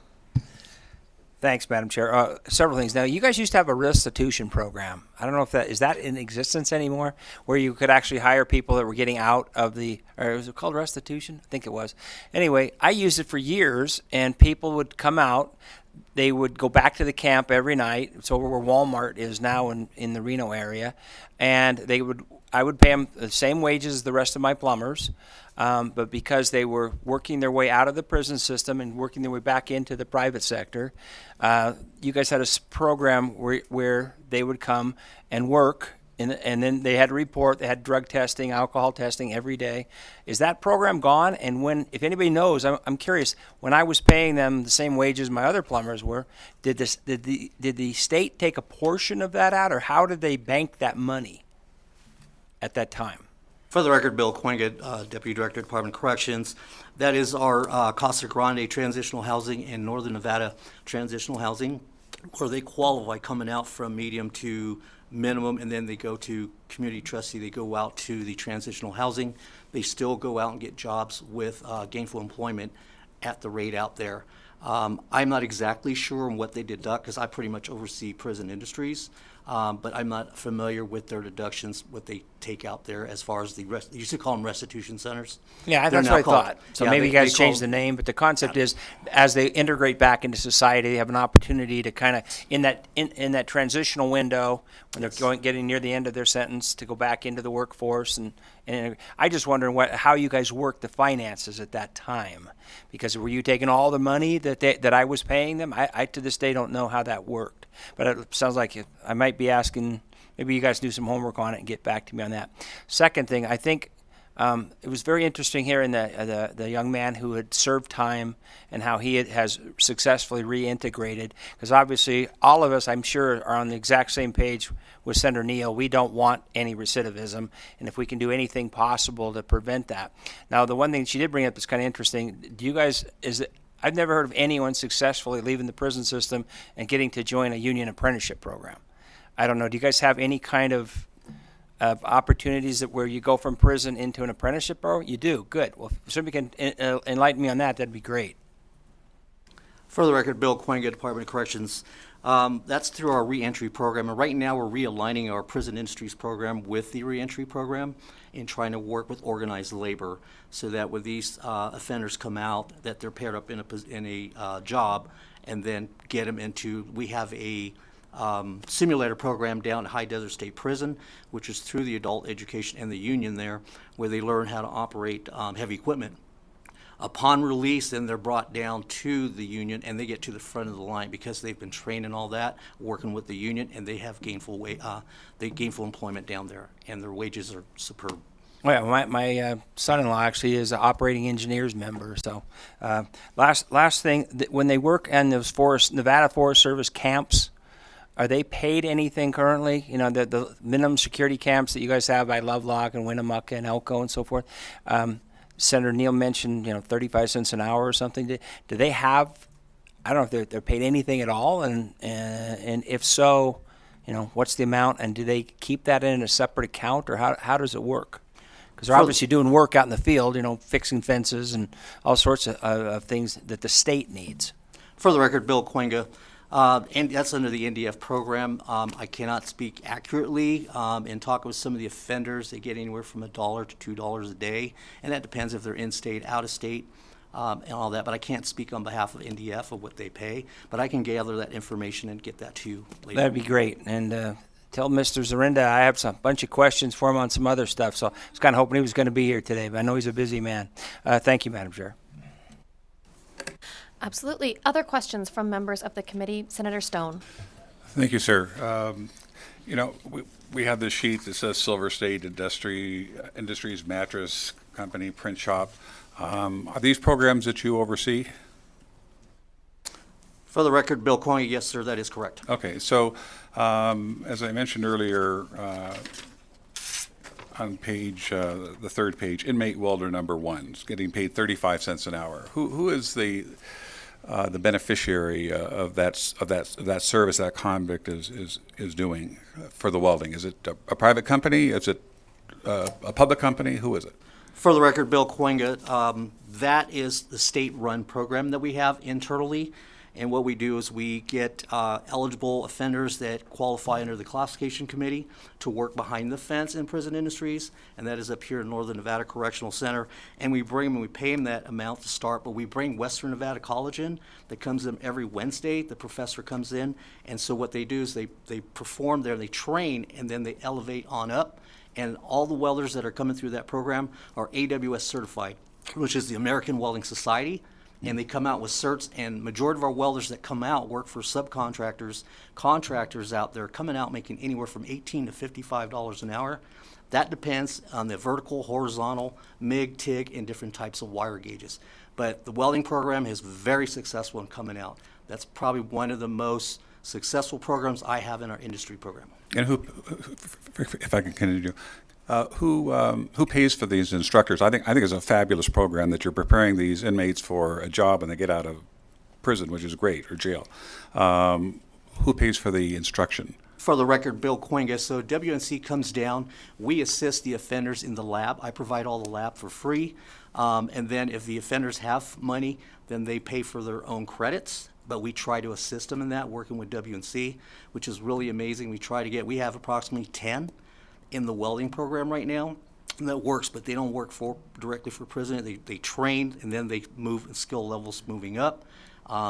Thanks, Madam Chair. Several things. Now, you guys used to have a restitution program. I don't know if is that in existence anymore, where you could actually hire people that were getting out of the, or was it called restitution? I think it was. Anyway, I used it for years, and people would come out. They would go back to the camp every night, so where Walmart is now in the Reno area, and they would I would pay them the same wages as the rest of my plumbers, but because they were working their way out of the prison system and working their way back into the private sector, you guys had a program where they would come and work. And then they had to report, they had drug testing, alcohol testing every day. Is that program gone? And when, if anybody knows, I'm curious, when I was paying them the same wages my other plumbers were, did the state take a portion of that out, or how did they bank that money at that time? For the record, Bill Quinga, Deputy Director, Department of Corrections. That is our Casa Grande Transitional Housing and Northern Nevada Transitional Housing, where they qualify coming out from medium to minimum, and then they go to community trustee. They go out to the transitional housing. They still go out and get jobs with gainful employment at the rate out there. I'm not exactly sure on what they deduct because I pretty much oversee prison industries, but I'm not familiar with their deductions, what they take out there as far as the rest. You used to call them restitution centers. Yeah, They're that's now what I called- thought. So yeah, maybe they- you guys they changed call- the name, but the concept is as they integrate back into society, they have an opportunity to kind of in that transitional window when they're getting near the end of their sentence to go back into the workforce. And I just wondering how you guys worked the finances at that time, because were you taking all the money that I was paying them? I to this day don't know how that worked, but it sounds like I might be asking. Maybe you guys do some homework on it and get back to me on that. Second thing, I think it was very interesting hearing the young man who had served time and how he has successfully reintegrated. Because obviously, all of us, I'm sure, are on the exact same page with Senator Neal. We don't want any recidivism, and if we can do anything possible to prevent that. Now, the one thing she did bring up that's kind of interesting. Do you guys I've never heard of anyone successfully leaving the prison system and getting to join a union apprenticeship program. I don't know. Do you guys have any kind of opportunities where you go from prison into an apprenticeship program? You do. Good. Well, if somebody can enlighten me on that, that'd be great. For the record, Bill Quinga, Department of Corrections. That's through our reentry program. And right now, we're realigning our prison industries program with the reentry program and trying to work with organized labor so that when these offenders come out, that they're paired up in a job and then get them into, we have a simulator program down at High Desert State Prison, which is through the adult education and the union there, where they learn how to operate heavy equipment. Upon release, then they're brought down to the union and they get to the front of the line because they've been trained in all that, working with the union, and they have gainful employment down there, and their wages are superb. Well, my son-in-law actually is an operating engineers member. So, last thing, when they work in those Nevada Forest Service camps, are they paid anything currently? You know, the minimum security camps that you guys have by Lovelock and Winnemucca and Elko and so forth. Senator Neal mentioned, 35 cents an hour or something. Do they have? I don't know if they're paid anything at all, and if so, what's the amount? And do they keep that in a separate account, or how does it work? Because they're obviously doing work out in the field, fixing fences and all sorts of things that the state needs. For the record, Bill Quinga. And that's under the NDF program. I cannot speak accurately. In talking with some of the offenders, they get anywhere from $1 to $2 a day, and that depends if they're in-state, out-of-state, and all that. But I can't speak on behalf of NDF of what they pay. But I can gather that information and get that to you later. That'd be great. And tell Mr. Zorinda I have a bunch of questions for him on some other stuff. So I was kind of hoping he was going to be here today, but I know he's a busy man. Thank you, Madam Chair. Absolutely. Other questions from members of the committee? Senator Stone. Thank you, sir. We have this sheet that says Silver State Industries Mattress Company Print Shop. Are these programs that you oversee? For the record, Bill Quinga, yes, sir, that is correct. Okay, so as I mentioned earlier, on page, the third page, inmate welder number 1 is getting paid 35 cents an hour. Who is the beneficiary of that service that convict is doing for the welding? Is it a private company? Is it a public company? Who is it? For the record, Bill Quinga, that is the state-run program that we have internally. And what we do is we get eligible offenders that qualify under the classification committee to work behind the fence in prison industries, and that is up here in Northern Nevada Correctional Center. And we bring them and we pay them that amount to start, but we bring Western Nevada College in that comes in every Wednesday. The professor comes in, and so what they do is they perform there, they train, and then they elevate on up And all the welders that are coming through that program are AWS certified, which is the American Welding Society. And they come out with certs, and majority of our welders that come out work for subcontractors, contractors out there coming out making anywhere from $18 to $55 an hour. That depends on the vertical, horizontal, MIG, TIG, and different types of wire gauges. But the welding program is very successful in coming out. That's probably one of the most successful programs I have in our industry program. And who, if I can continue, who pays for these instructors? I think it's a fabulous program that you're preparing these inmates for a job when they get out of prison, which is great, or jail. Who pays for the instruction? For the record, Bill Coinga. So WNC comes down. We assist the offenders in the lab. I provide all the lab for free. And then if the offenders have money, then they pay for their own credits. But we try to assist them in that, working with WNC, which is really amazing. We have approximately 10 in the welding program right now. And that works, but they don't work directly for prison. They train, and then they move skill levels moving up.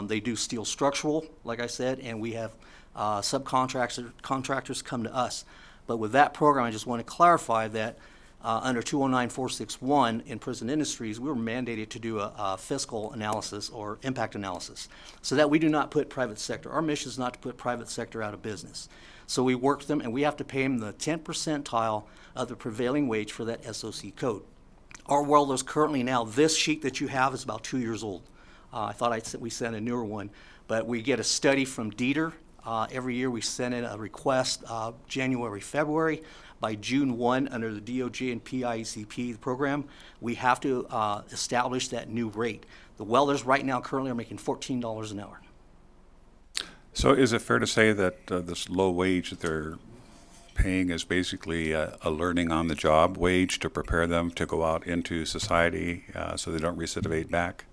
They do steel structural, like I said, and we have contractors come to us. But with that program, I just want to clarify that under 209-461 in prison industries, we were mandated to do a fiscal analysis or impact analysis so that we do not put private sector. Our mission is not to put private sector out of business. So we work with them, and we have to pay them the 10th percentile of the prevailing wage for that SOC code. Our welders currently now, this sheet that you have is about 2 years old. I thought we sent a newer one, but we get a study from Dieter. Every year we send in a request January, February. By June 1, under the DOJ and PIECP program, we have to establish that new rate. The welders right now currently are making $14 an hour. So is it fair to say that this low wage that they're paying is basically a learning on the job wage to prepare them to go out into society so they don't recidivate back?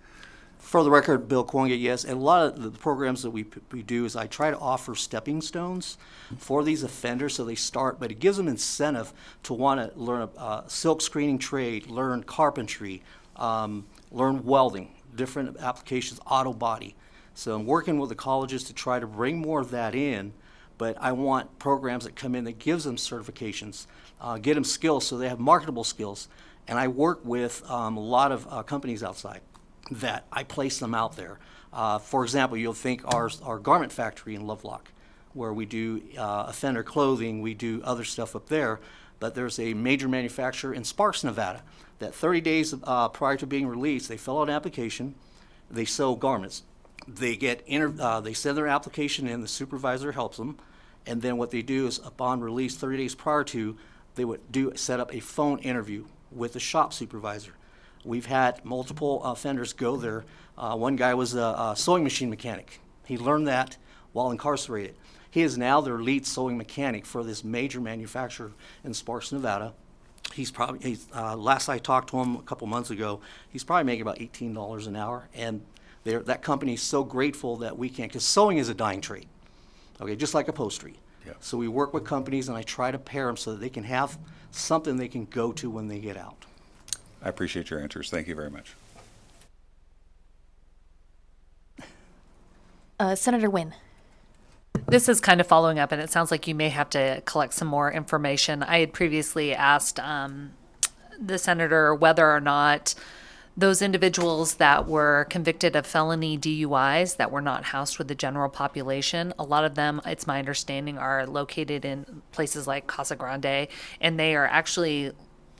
For the record, Bill Kwonga, yes. And a lot of the programs that we do is I try to offer stepping stones for these offenders so they start, but it gives them incentive to want to learn a silk screening trade, learn carpentry, learn welding, different applications, auto body. So I'm working with the colleges to try to bring more of that in, but I want programs that come in that gives them certifications, get them skills so they have marketable skills. And I work with a lot of companies outside that I place them out there. For example, you'll think our garment factory in Lovelock, where we do offender clothing, we do other stuff up there, but there's a major manufacturer in Sparks, Nevada, that 30 days prior to being released, they fill out an application, they sew garments. They send their application in, the supervisor helps them, and then what they do is upon release 30 days prior to, they would set up a phone interview with the shop supervisor. We've had multiple offenders go there. One guy was a sewing machine mechanic. He learned that while incarcerated. He is now their lead sewing mechanic for this major manufacturer in Sparks, Nevada. Last I talked to him a couple months ago, he's probably making about $18 an hour. And that company is so grateful that we can, because sewing is a dying trade, okay, just like upholstery. Yeah. So we work with companies, and I try to pair them so that they can have something they can go to when they get out. I appreciate your answers. Thank you very much. Senator Nguyen. This is kind of following up, and it sounds like you may have to collect some more information. I had previously asked the senator whether or not those individuals that were convicted of felony DUIs that were not housed with the general population, a lot of them, it's my understanding, are located in places like Casa Grande, and they are actually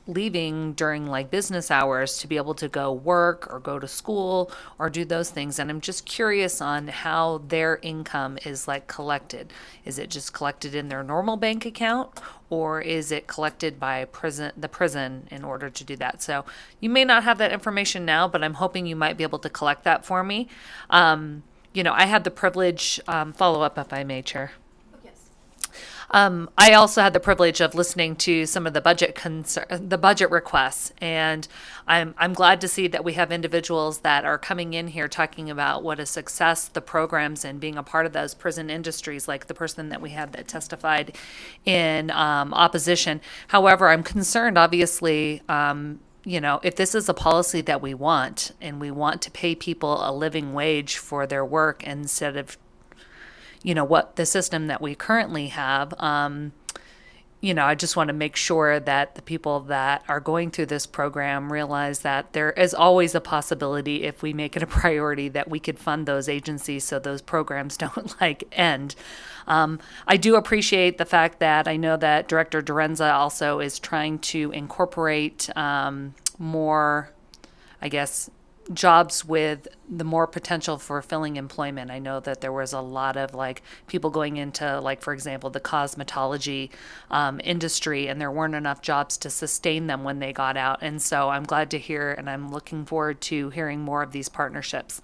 leaving during like business hours to be able to go work or go to school or do those things. And I'm just curious on how their income is like collected. Is it just collected in their normal bank account, or is it collected by the prison in order to do that? So you may not have that information now, but I'm hoping you might be able to collect that for me. I had the privilege, follow up if I may, Chair. I also had the privilege of listening to some of the budget requests, and I'm glad to see that we have individuals that are coming in here talking about what a success the programs and being a part of those prison industries, like the person that we had that testified in opposition. However, I'm concerned, obviously, if this is a policy that we want, and we want to pay people a living wage for their work instead of what the system that we currently have, I just want to make sure that the people that are going through this program realize that there is always a possibility, if we make it a priority, that we could fund those agencies so those programs don't end. I do appreciate the fact that I know that Director Dorenza also is trying to incorporate more, I guess, jobs with the more potential for filling employment. I know that there was a lot of people going into for example, the cosmetology industry, and there weren't enough jobs to sustain them when they got out. And so I'm glad to hear, and I'm looking forward to hearing more of these partnerships.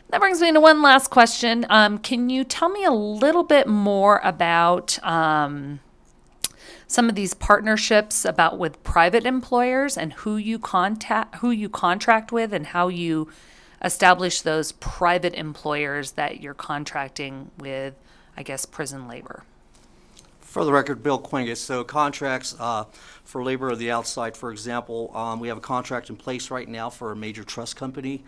That brings me to one last question. Can you tell me a little bit more about some of these partnerships with private employers and who you contract with, and how you establish those private employers that you're contracting with, I guess, prison labor? For the record, Bill Quingus. So contracts for labor of the outside, for example, we have a contract in place right now for a major trust company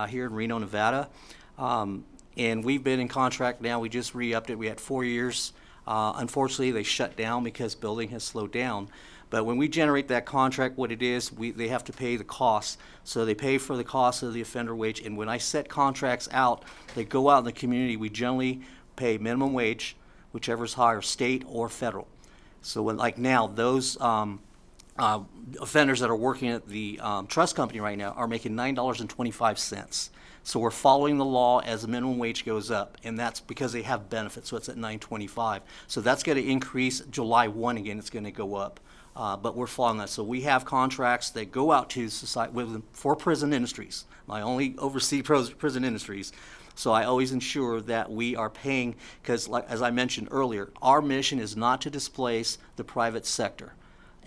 here in Reno, Nevada. And we've been in contract now. We just re-upped it. We had 4 years. Unfortunately, they shut down because building has slowed down. But when we generate that contract, what it is, they have to pay the costs. So they pay for the cost of the offender wage. And when I set contracts out, they go out in the community. We generally pay minimum wage, whichever is higher, state or federal. So when, now, those offenders that are working at the trust company right now are making $9.25. So we're following the law as the minimum wage goes up, and that's because they have benefits, so it's at $9.25. So that's going to increase July 1 again, it's going to go up. But we're following that. So we have contracts that go out to society for prison industries. I only oversee prison industries. So I always ensure that we are paying, because as I mentioned earlier, our mission is not to displace the private sector.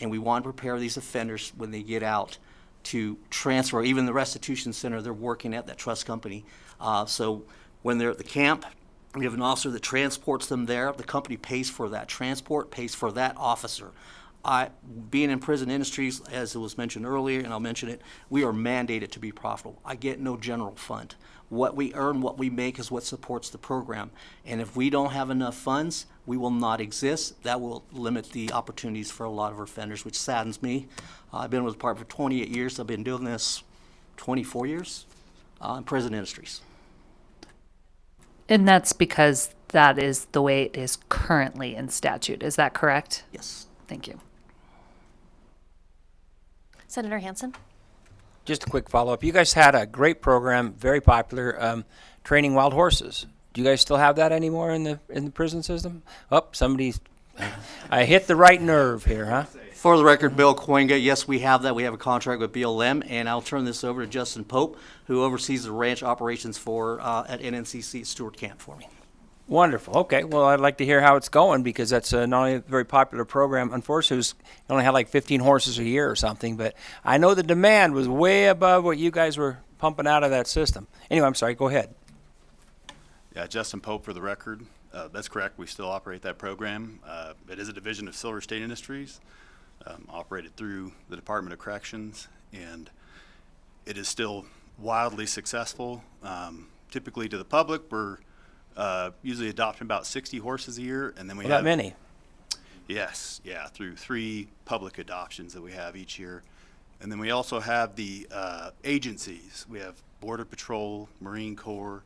And we want to prepare these offenders when they get out to transfer. Even the restitution center, they're working at that trust company. So when they're at the camp, we have an officer that transports them there. The company pays for that transport, pays for that officer. Being in prison industries, as it was mentioned earlier, and I'll mention it, we are mandated to be profitable. I get no general fund. What we earn, what we make is what supports the program. And if we don't have enough funds, we will not exist. That will limit the opportunities for a lot of our offenders, which saddens me. I've been with the department for 28 years. I've been doing this 24 years in prison industries. And that's because that is the way it is currently in statute. Is that correct? Yes. Thank you. Senator Hansen? Just a quick follow-up. You guys had a great program, very popular, training wild horses. Do you guys still have that anymore in the prison system? Oh, somebody's... I hit the right nerve here, huh? For the record, Bill Coinga, yes, we have that. We have a contract with BLM, and I'll turn this over to Justin Pope, who oversees the ranch operations for at NNCC Stewart Camp for me. Wonderful. Okay. Well, I'd like to hear how it's going, because that's not only a very popular program. Unfortunately, it only had like 15 horses a year or something, but I know the demand was way above what you guys were pumping out of that system. Anyway, I'm sorry. Go ahead. Yeah, Justin Pope for the record. That's correct. We still operate that program. It is a division of Silver State Industries, operated through the Department of Corrections, and it is still wildly successful. Typically to the public, we're usually adopting about 60 horses a year, and then we have that many. Yes, yeah, through 3 public adoptions that we have each year. And then we also have the agencies. We have Border Patrol, Marine Corps,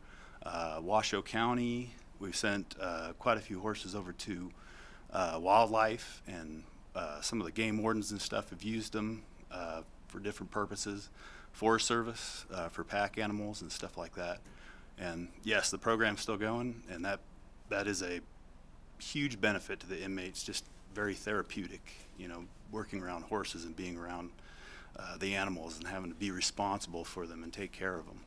Washoe County. We've sent quite a few horses over to wildlife, and some of the game wardens and stuff have used them for different purposes. Forest Service for pack animals and stuff like that. And yes, the program's still going, and that is a huge benefit to the inmates, just very therapeutic, working around horses and being around the animals and having to be responsible for them and take care of them.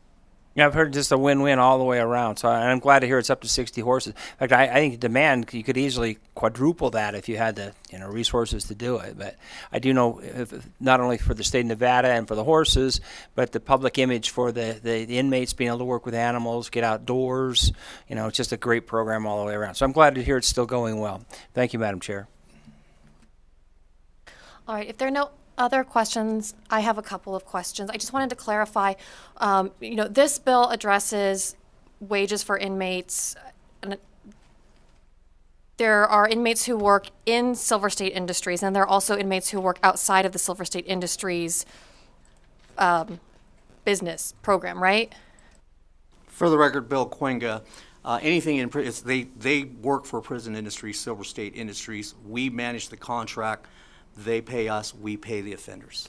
Yeah, I've heard just a win-win all the way around. So I'm glad to hear it's up to 60 horses. In fact, I think demand, you could easily quadruple that if you had the resources to do it. But I do know, not only for the state of Nevada and for the horses, but the public image for the inmates being able to work with animals, get outdoors. It's just a great program all the way around. So I'm glad to hear it's still going well. Thank you, Madam Chair. All right, if there are no other questions, I have a couple of questions. I just wanted to clarify, this bill addresses wages for inmates, and there are inmates who work in Silver State Industries, and there are also inmates who work outside of the Silver State Industries business program, right? For the record, Bill Quenga, anything in they work for Prison Industries, Silver State Industries. We manage the contract. They pay us. We pay the offenders.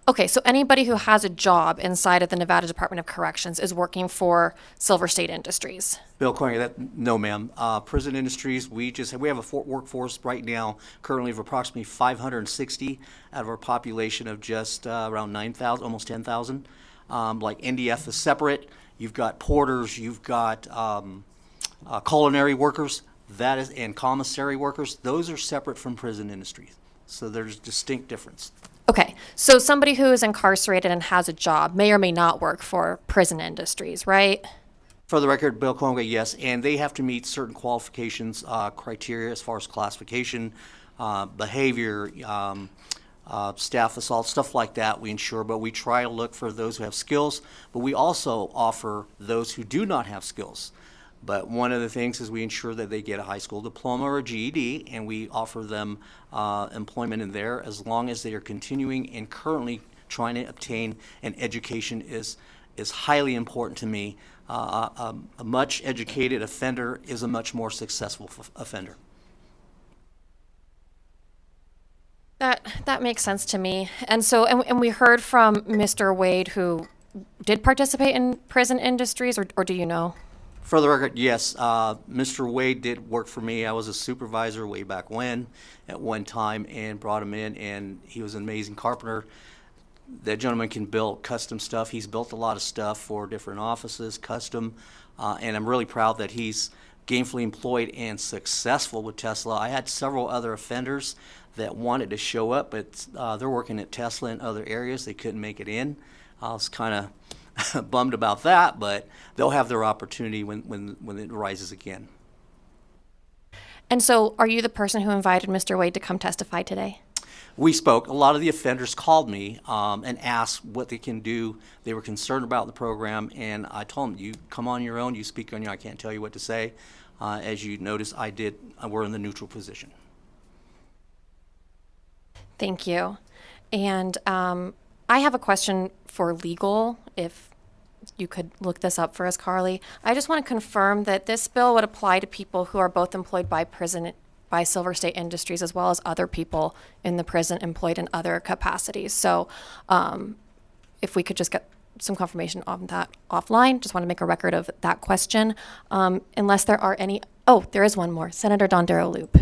Okay, so anybody who has a job inside of the Nevada Department of Corrections is working for Silver State Industries. Bill Quenga, no, ma'am. Prison Industries, we have a workforce right now currently of approximately 560 out of our population of just around 9,000, almost 10,000. Like NDF is separate. You've got porters, you've got culinary workers, and commissary workers. Those are separate from Prison Industries. So there's distinct difference. Okay, so somebody who is incarcerated and has a job may or may not work for Prison Industries, right? For the record, Bill Conga, yes, and they have to meet certain qualifications, criteria as far as classification, behavior, staff assault, stuff like that we ensure, but we try to look for those who have skills, but we also offer those who do not have skills. But one of the things is we ensure that they get a high school diploma or a GED, and we offer them employment in there as long as they are continuing and currently trying to obtain an education is highly important to me. A much educated offender is a much more successful offender. That makes sense to me. And so, and we heard from Mr. Wade, who did participate in Prison Industries, or do you know? For the record, yes, Mr. Wade did work for me. I was a supervisor way back when, at one time, and brought him in, and he was an amazing carpenter. That gentleman can build custom stuff. He's built a lot of stuff for different offices, custom, and I'm really proud that he's gainfully employed and successful with Tesla. I had several other offenders that wanted to show up, but they're working at Tesla in other areas. They couldn't make it in. I was kind of bummed about that, but they'll have their opportunity when it rises again. And so, are you the person who invited Mr. Wade to come testify today? We spoke. A lot of the offenders called me and asked what they can do. They were concerned about the program, and I told them, you come on your own, you speak on your own. I can't tell you what to say. As you notice, we're in the neutral position. Thank you. And I have a question for legal, if you could look this up for us, Carly. I just want to confirm that this bill would apply to people who are both employed by Silver State Industries as well as other people in the prison employed in other capacities. So if we could just get some confirmation on that offline, just want to make a record of that question. Unless there are any, there is one more. Senator Dondero Loop.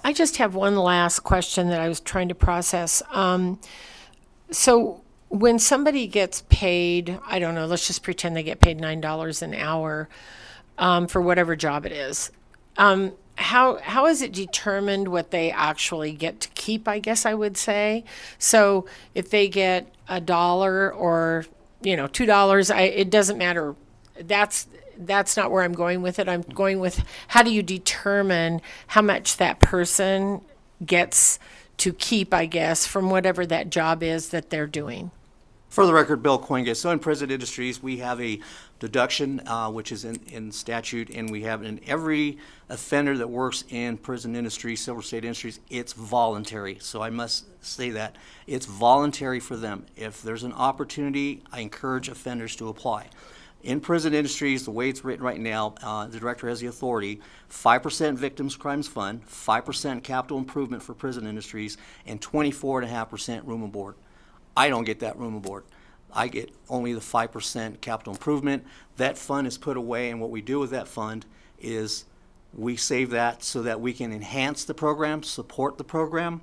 I just have one last question that I was trying to process. So when somebody gets paid, I don't know, let's just pretend they get paid $9 an hour for whatever job it is. How is it determined what they actually get to keep, I guess I would say? So if they get $1 or, $2, it doesn't matter. That's not where I'm going with it. I'm going with, how do you determine how much that person gets to keep, I guess, from whatever that job is that they're doing? For the record, Bill Coinga. So in Prison Industries, we have a deduction, which is in statute, and we have in every offender that works in Prison Industries, Silver State Industries, it's voluntary. So I must say that. It's voluntary for them. If there's an opportunity, I encourage offenders to apply. In Prison Industries, the way it's written right now, the director has the authority, 5% Victims Crimes Fund, 5% capital improvement for Prison Industries, and 24.5% room and board. I don't get that room and board. I get only the 5% capital improvement. That fund is put away, and what we do with that fund is we save that so that we can enhance the program, support the program.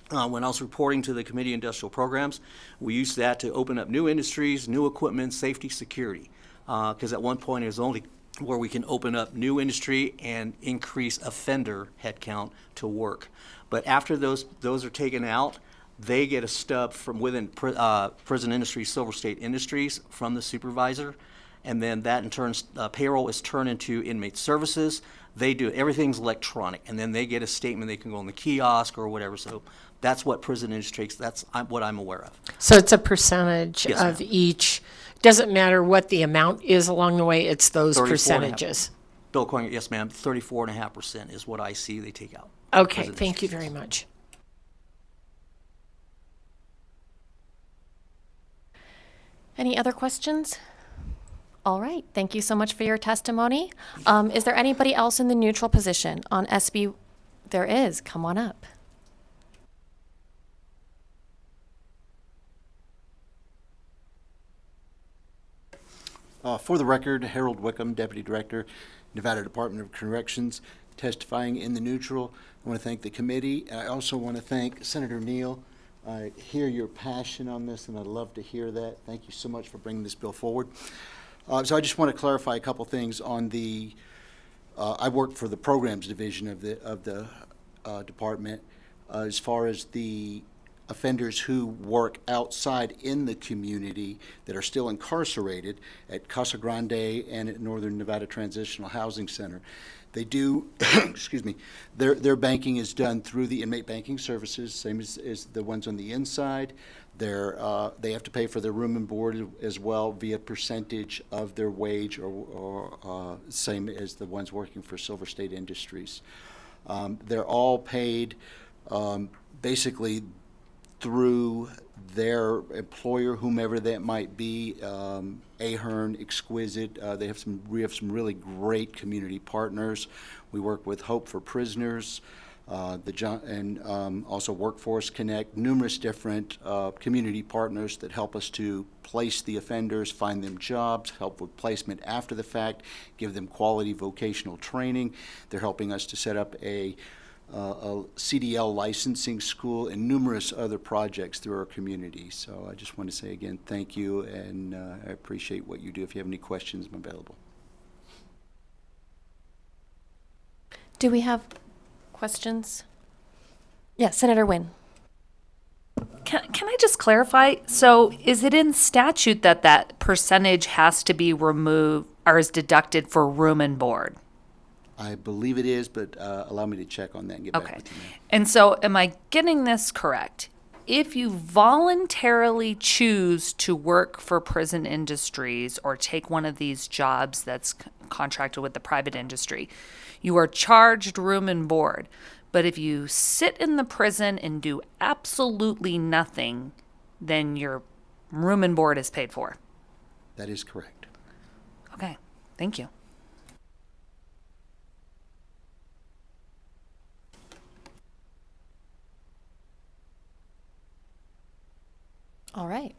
When I was reporting to the Committee on Industrial Programs, we used that to open up new industries, new equipment, safety, security. Because at one point it was only where we can open up new industry and increase offender headcount to work. But after those are taken out, they get a stub from within Prison Industries, Silver State Industries, from the supervisor, and then that in turn, payroll is turned into inmate services. They do everything's electronic, and then they get a statement. They can go on the kiosk or whatever. So that's what Prison Industries. That's what I'm aware of. So it's a percentage Yes, of ma'am. each. Doesn't matter what the amount is along the way. It's those 34.5. percentages. Bill Coinger, yes, ma'am, 34.5% is what I see they take out. Okay, thank you very much. Any other questions? All right, thank you so much for your testimony. Is there anybody else in the neutral position on SB? There is, come on up. For the record, Harold Wickham, Deputy Director, Nevada Department of Corrections, testifying in the neutral. I want to thank the committee. I also want to thank Senator Neal. I hear your passion on this, and I'd love to hear that. Thank you so much for bringing this bill forward. So I just want to clarify a couple things on the, I work for the Programs Division of the department. As far as the offenders who work outside in the community that are still incarcerated at Casa Grande and at Northern Nevada Transitional Housing Center. They do, excuse me, their banking is done through the inmate banking services, same as the ones on the inside. They have to pay for their room and board as well via percentage of their wage, or same as the ones working for Silver State Industries. They're all paid basically through their employer, whomever that might be, Ahern, Exquisite. We have some really great community partners. We work with Hope for Prisoners, also Workforce Connect, numerous different community partners that help us to place the offenders, find them jobs, help with placement after the fact, give them quality vocational training. They're helping us to set up a CDL licensing school and numerous other projects through our community. So I just want to say again, thank you, and I appreciate what you do. If you have any questions, I'm available. Do we have questions? Yes, Senator Nguyen. Can I just clarify? So is it in statute that that percentage has to be removed or is deducted for room and board? I believe it is, but allow me to check on that and get back with you. And so am I getting this correct? If you voluntarily choose to work for prison industries or take one of these jobs that's contracted with the private industry, you are charged room and board. But if you sit in the prison and do absolutely nothing, then your room and board is paid for. That is correct. Okay, thank you. All right.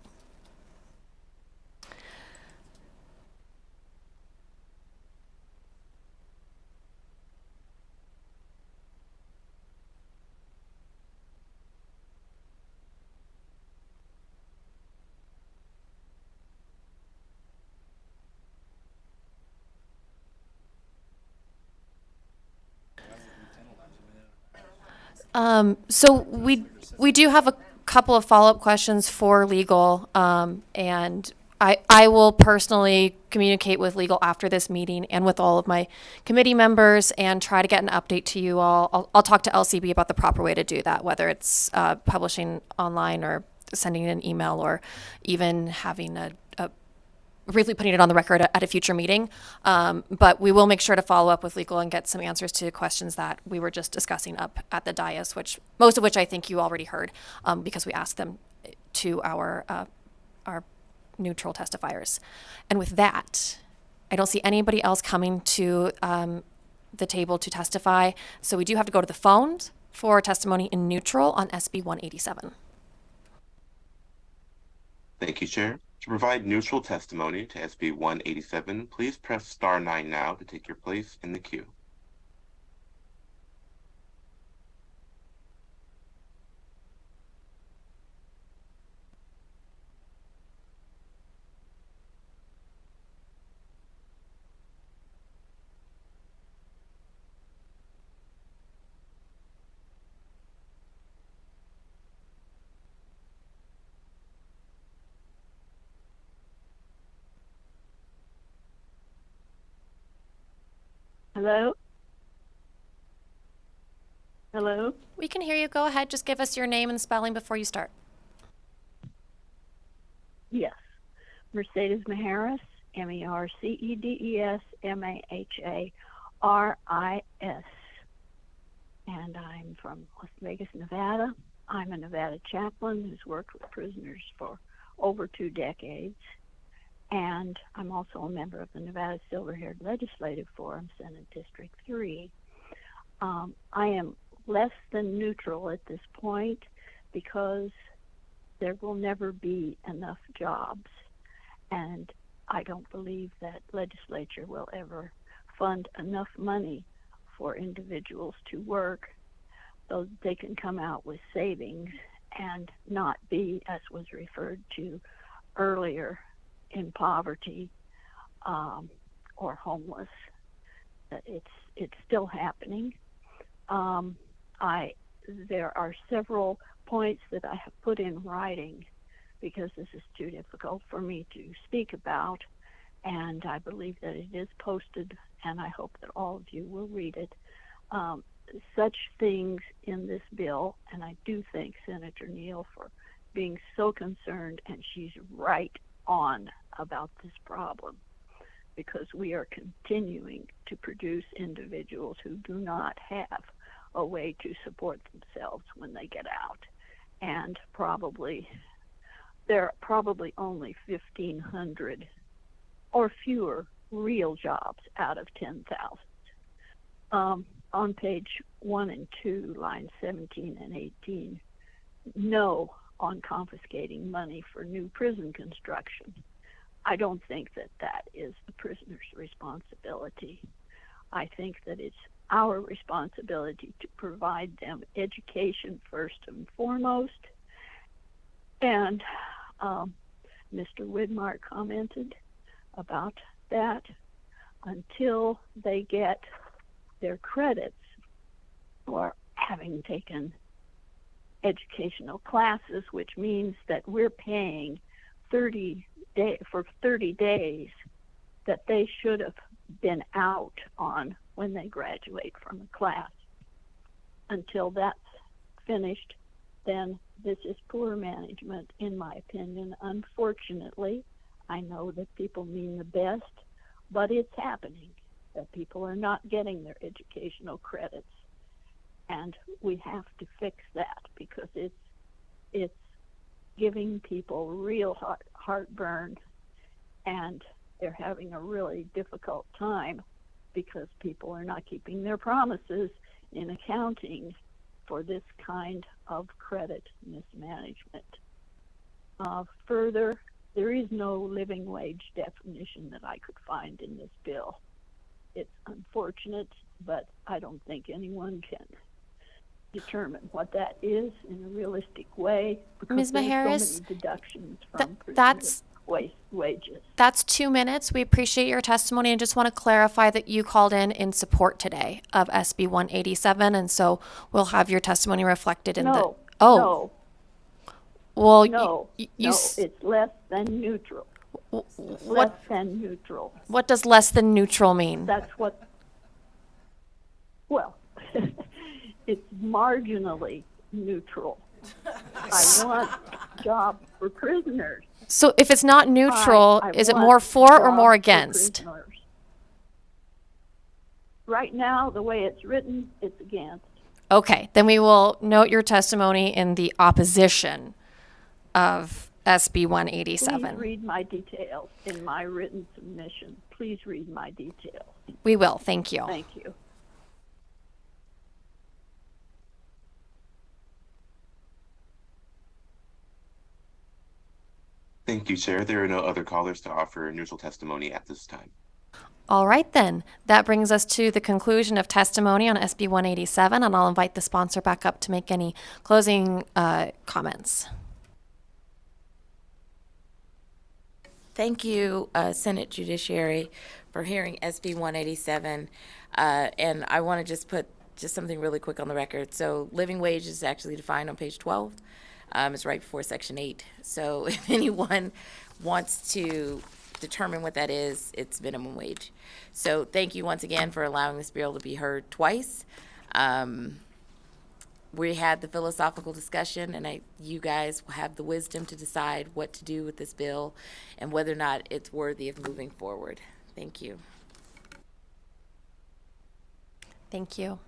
So we do have a couple of follow-up questions for legal, and I will personally communicate with legal after this meeting and with all of my committee members and try to get an update to you all. I'll talk to LCB about the proper way to do that, whether it's publishing online or sending an email or even having briefly putting it on the record at a future meeting. But we will make sure to follow up with legal and get some answers to questions that we were just discussing up at the dais, most of which I think you already heard because we asked them to our neutral testifiers. And with that, I don't see anybody else coming to the table to testify. So we do have to go to the phones for testimony in neutral on SB 187. Thank you, Chair. To provide neutral testimony to SB 187, please press star 9 now to take your place in the queue. Hello? Hello? We can hear you. Go ahead. Just give us your name and spelling before you start. Yes. Mercedes Maharis, Mercedes Mahasha, RIS. And I'm from Las Vegas, Nevada. I'm a Nevada chaplain who's worked with prisoners for over 2 decades. And I'm also a member of the Nevada Silver-Haired Legislative Forum, Senate District 3. I am less than neutral at this point because there will never be enough jobs. And I don't believe that legislature will ever fund enough money for individuals to work so that they can come out with savings and not be, as was referred to earlier, in poverty or homeless. It's still happening. There are several points that I have put in writing because this is too difficult for me to speak about, and I believe that it is posted, and I hope that all of you will read it. Such things in this bill, and I do thank Senator Neal for being so concerned, and she's right on about this problem, because we are continuing to produce individuals who do not have a way to support themselves when they get out. And there are probably only 1,500 or fewer real jobs out of 10,000. On page 1 and 2, lines 17 and 18, no on confiscating money for new prison construction. I don't think that that is the prisoner's responsibility. I think that it's our responsibility to provide them education first and foremost. And Mr. Widmark commented about that. Until they get their credits for having taken educational classes, which means that we're paying 30 days that they should have been out on when they graduate from a class. Until that's finished, then this is poor management, in my opinion. Unfortunately, I know that people mean the best, but it's happening, that people are not getting their educational credits. And we have to fix that, because it's giving people real heartburn, and they're having a really difficult time because people are not keeping their promises in accounting for this kind of credit mismanagement. Further, there is no living wage definition that I could find in this bill. It's unfortunate, but I don't think anyone can determine what that is in a realistic way, because Ms. there's Maharis, so many deductions from that's wages. That's 2 minutes. We appreciate your testimony and just want to clarify that you called in support today of SB 187, and so we'll have your testimony reflected in No, the. Oh. no. Well, No, it's less than neutral. Less than neutral. What does less than neutral mean? That's what, well, it's marginally neutral. I want jobs for prisoners. So if it's not neutral, I is it want more for or jobs more for against? prisoners. Right now, the way it's written, it's against. Okay, then we will note your testimony in the opposition of SB 187. Please read my details in my written submission. Please read my details. We will. Thank you. Thank you. Thank you, Chair. There are no other callers to offer neutral testimony at this time. All right, then. That brings us to the conclusion of testimony on SB 187, and I'll invite the sponsor back up to make any closing comments. Thank you, Senate Judiciary, for hearing SB 187. And I want to just put something really quick on the record. So living wage is actually defined on page 12. It's right before Section 8. So if anyone wants to determine what that is, it's minimum wage. So thank you once again for allowing this bill to be heard twice. We had the philosophical discussion, and you guys will have the wisdom to decide what to do with this bill and whether or not it's worthy of moving forward. Thank you. Thank you.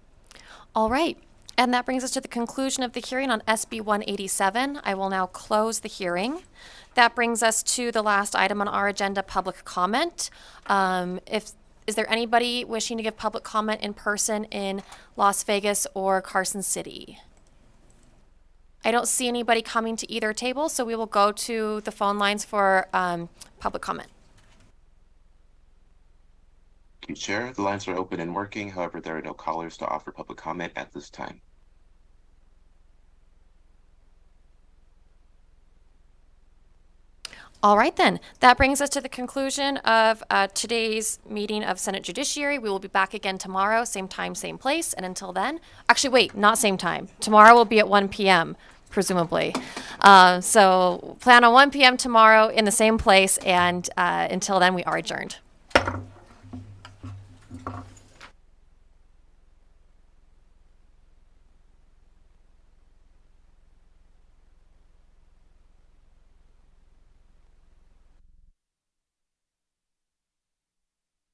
All right. And that brings us to the conclusion of the hearing on SB 187. I will now close the hearing. That brings us to the last item on our agenda, public comment. Is there anybody wishing to give public comment in person in Las Vegas or Carson City? I don't see anybody coming to either table, so we will go to the phone lines for public comment. Thank you, Chair. The lines are open and working. However, there are no callers to offer public comment at this time. All right, then. That brings us to the conclusion of today's meeting of Senate Judiciary. We will be back again tomorrow, same time, same place. And until then, actually, wait, not same time. Tomorrow will be at 1 p.m., presumably. So plan on 1 p.m. tomorrow in the same place. And until then, we are adjourned.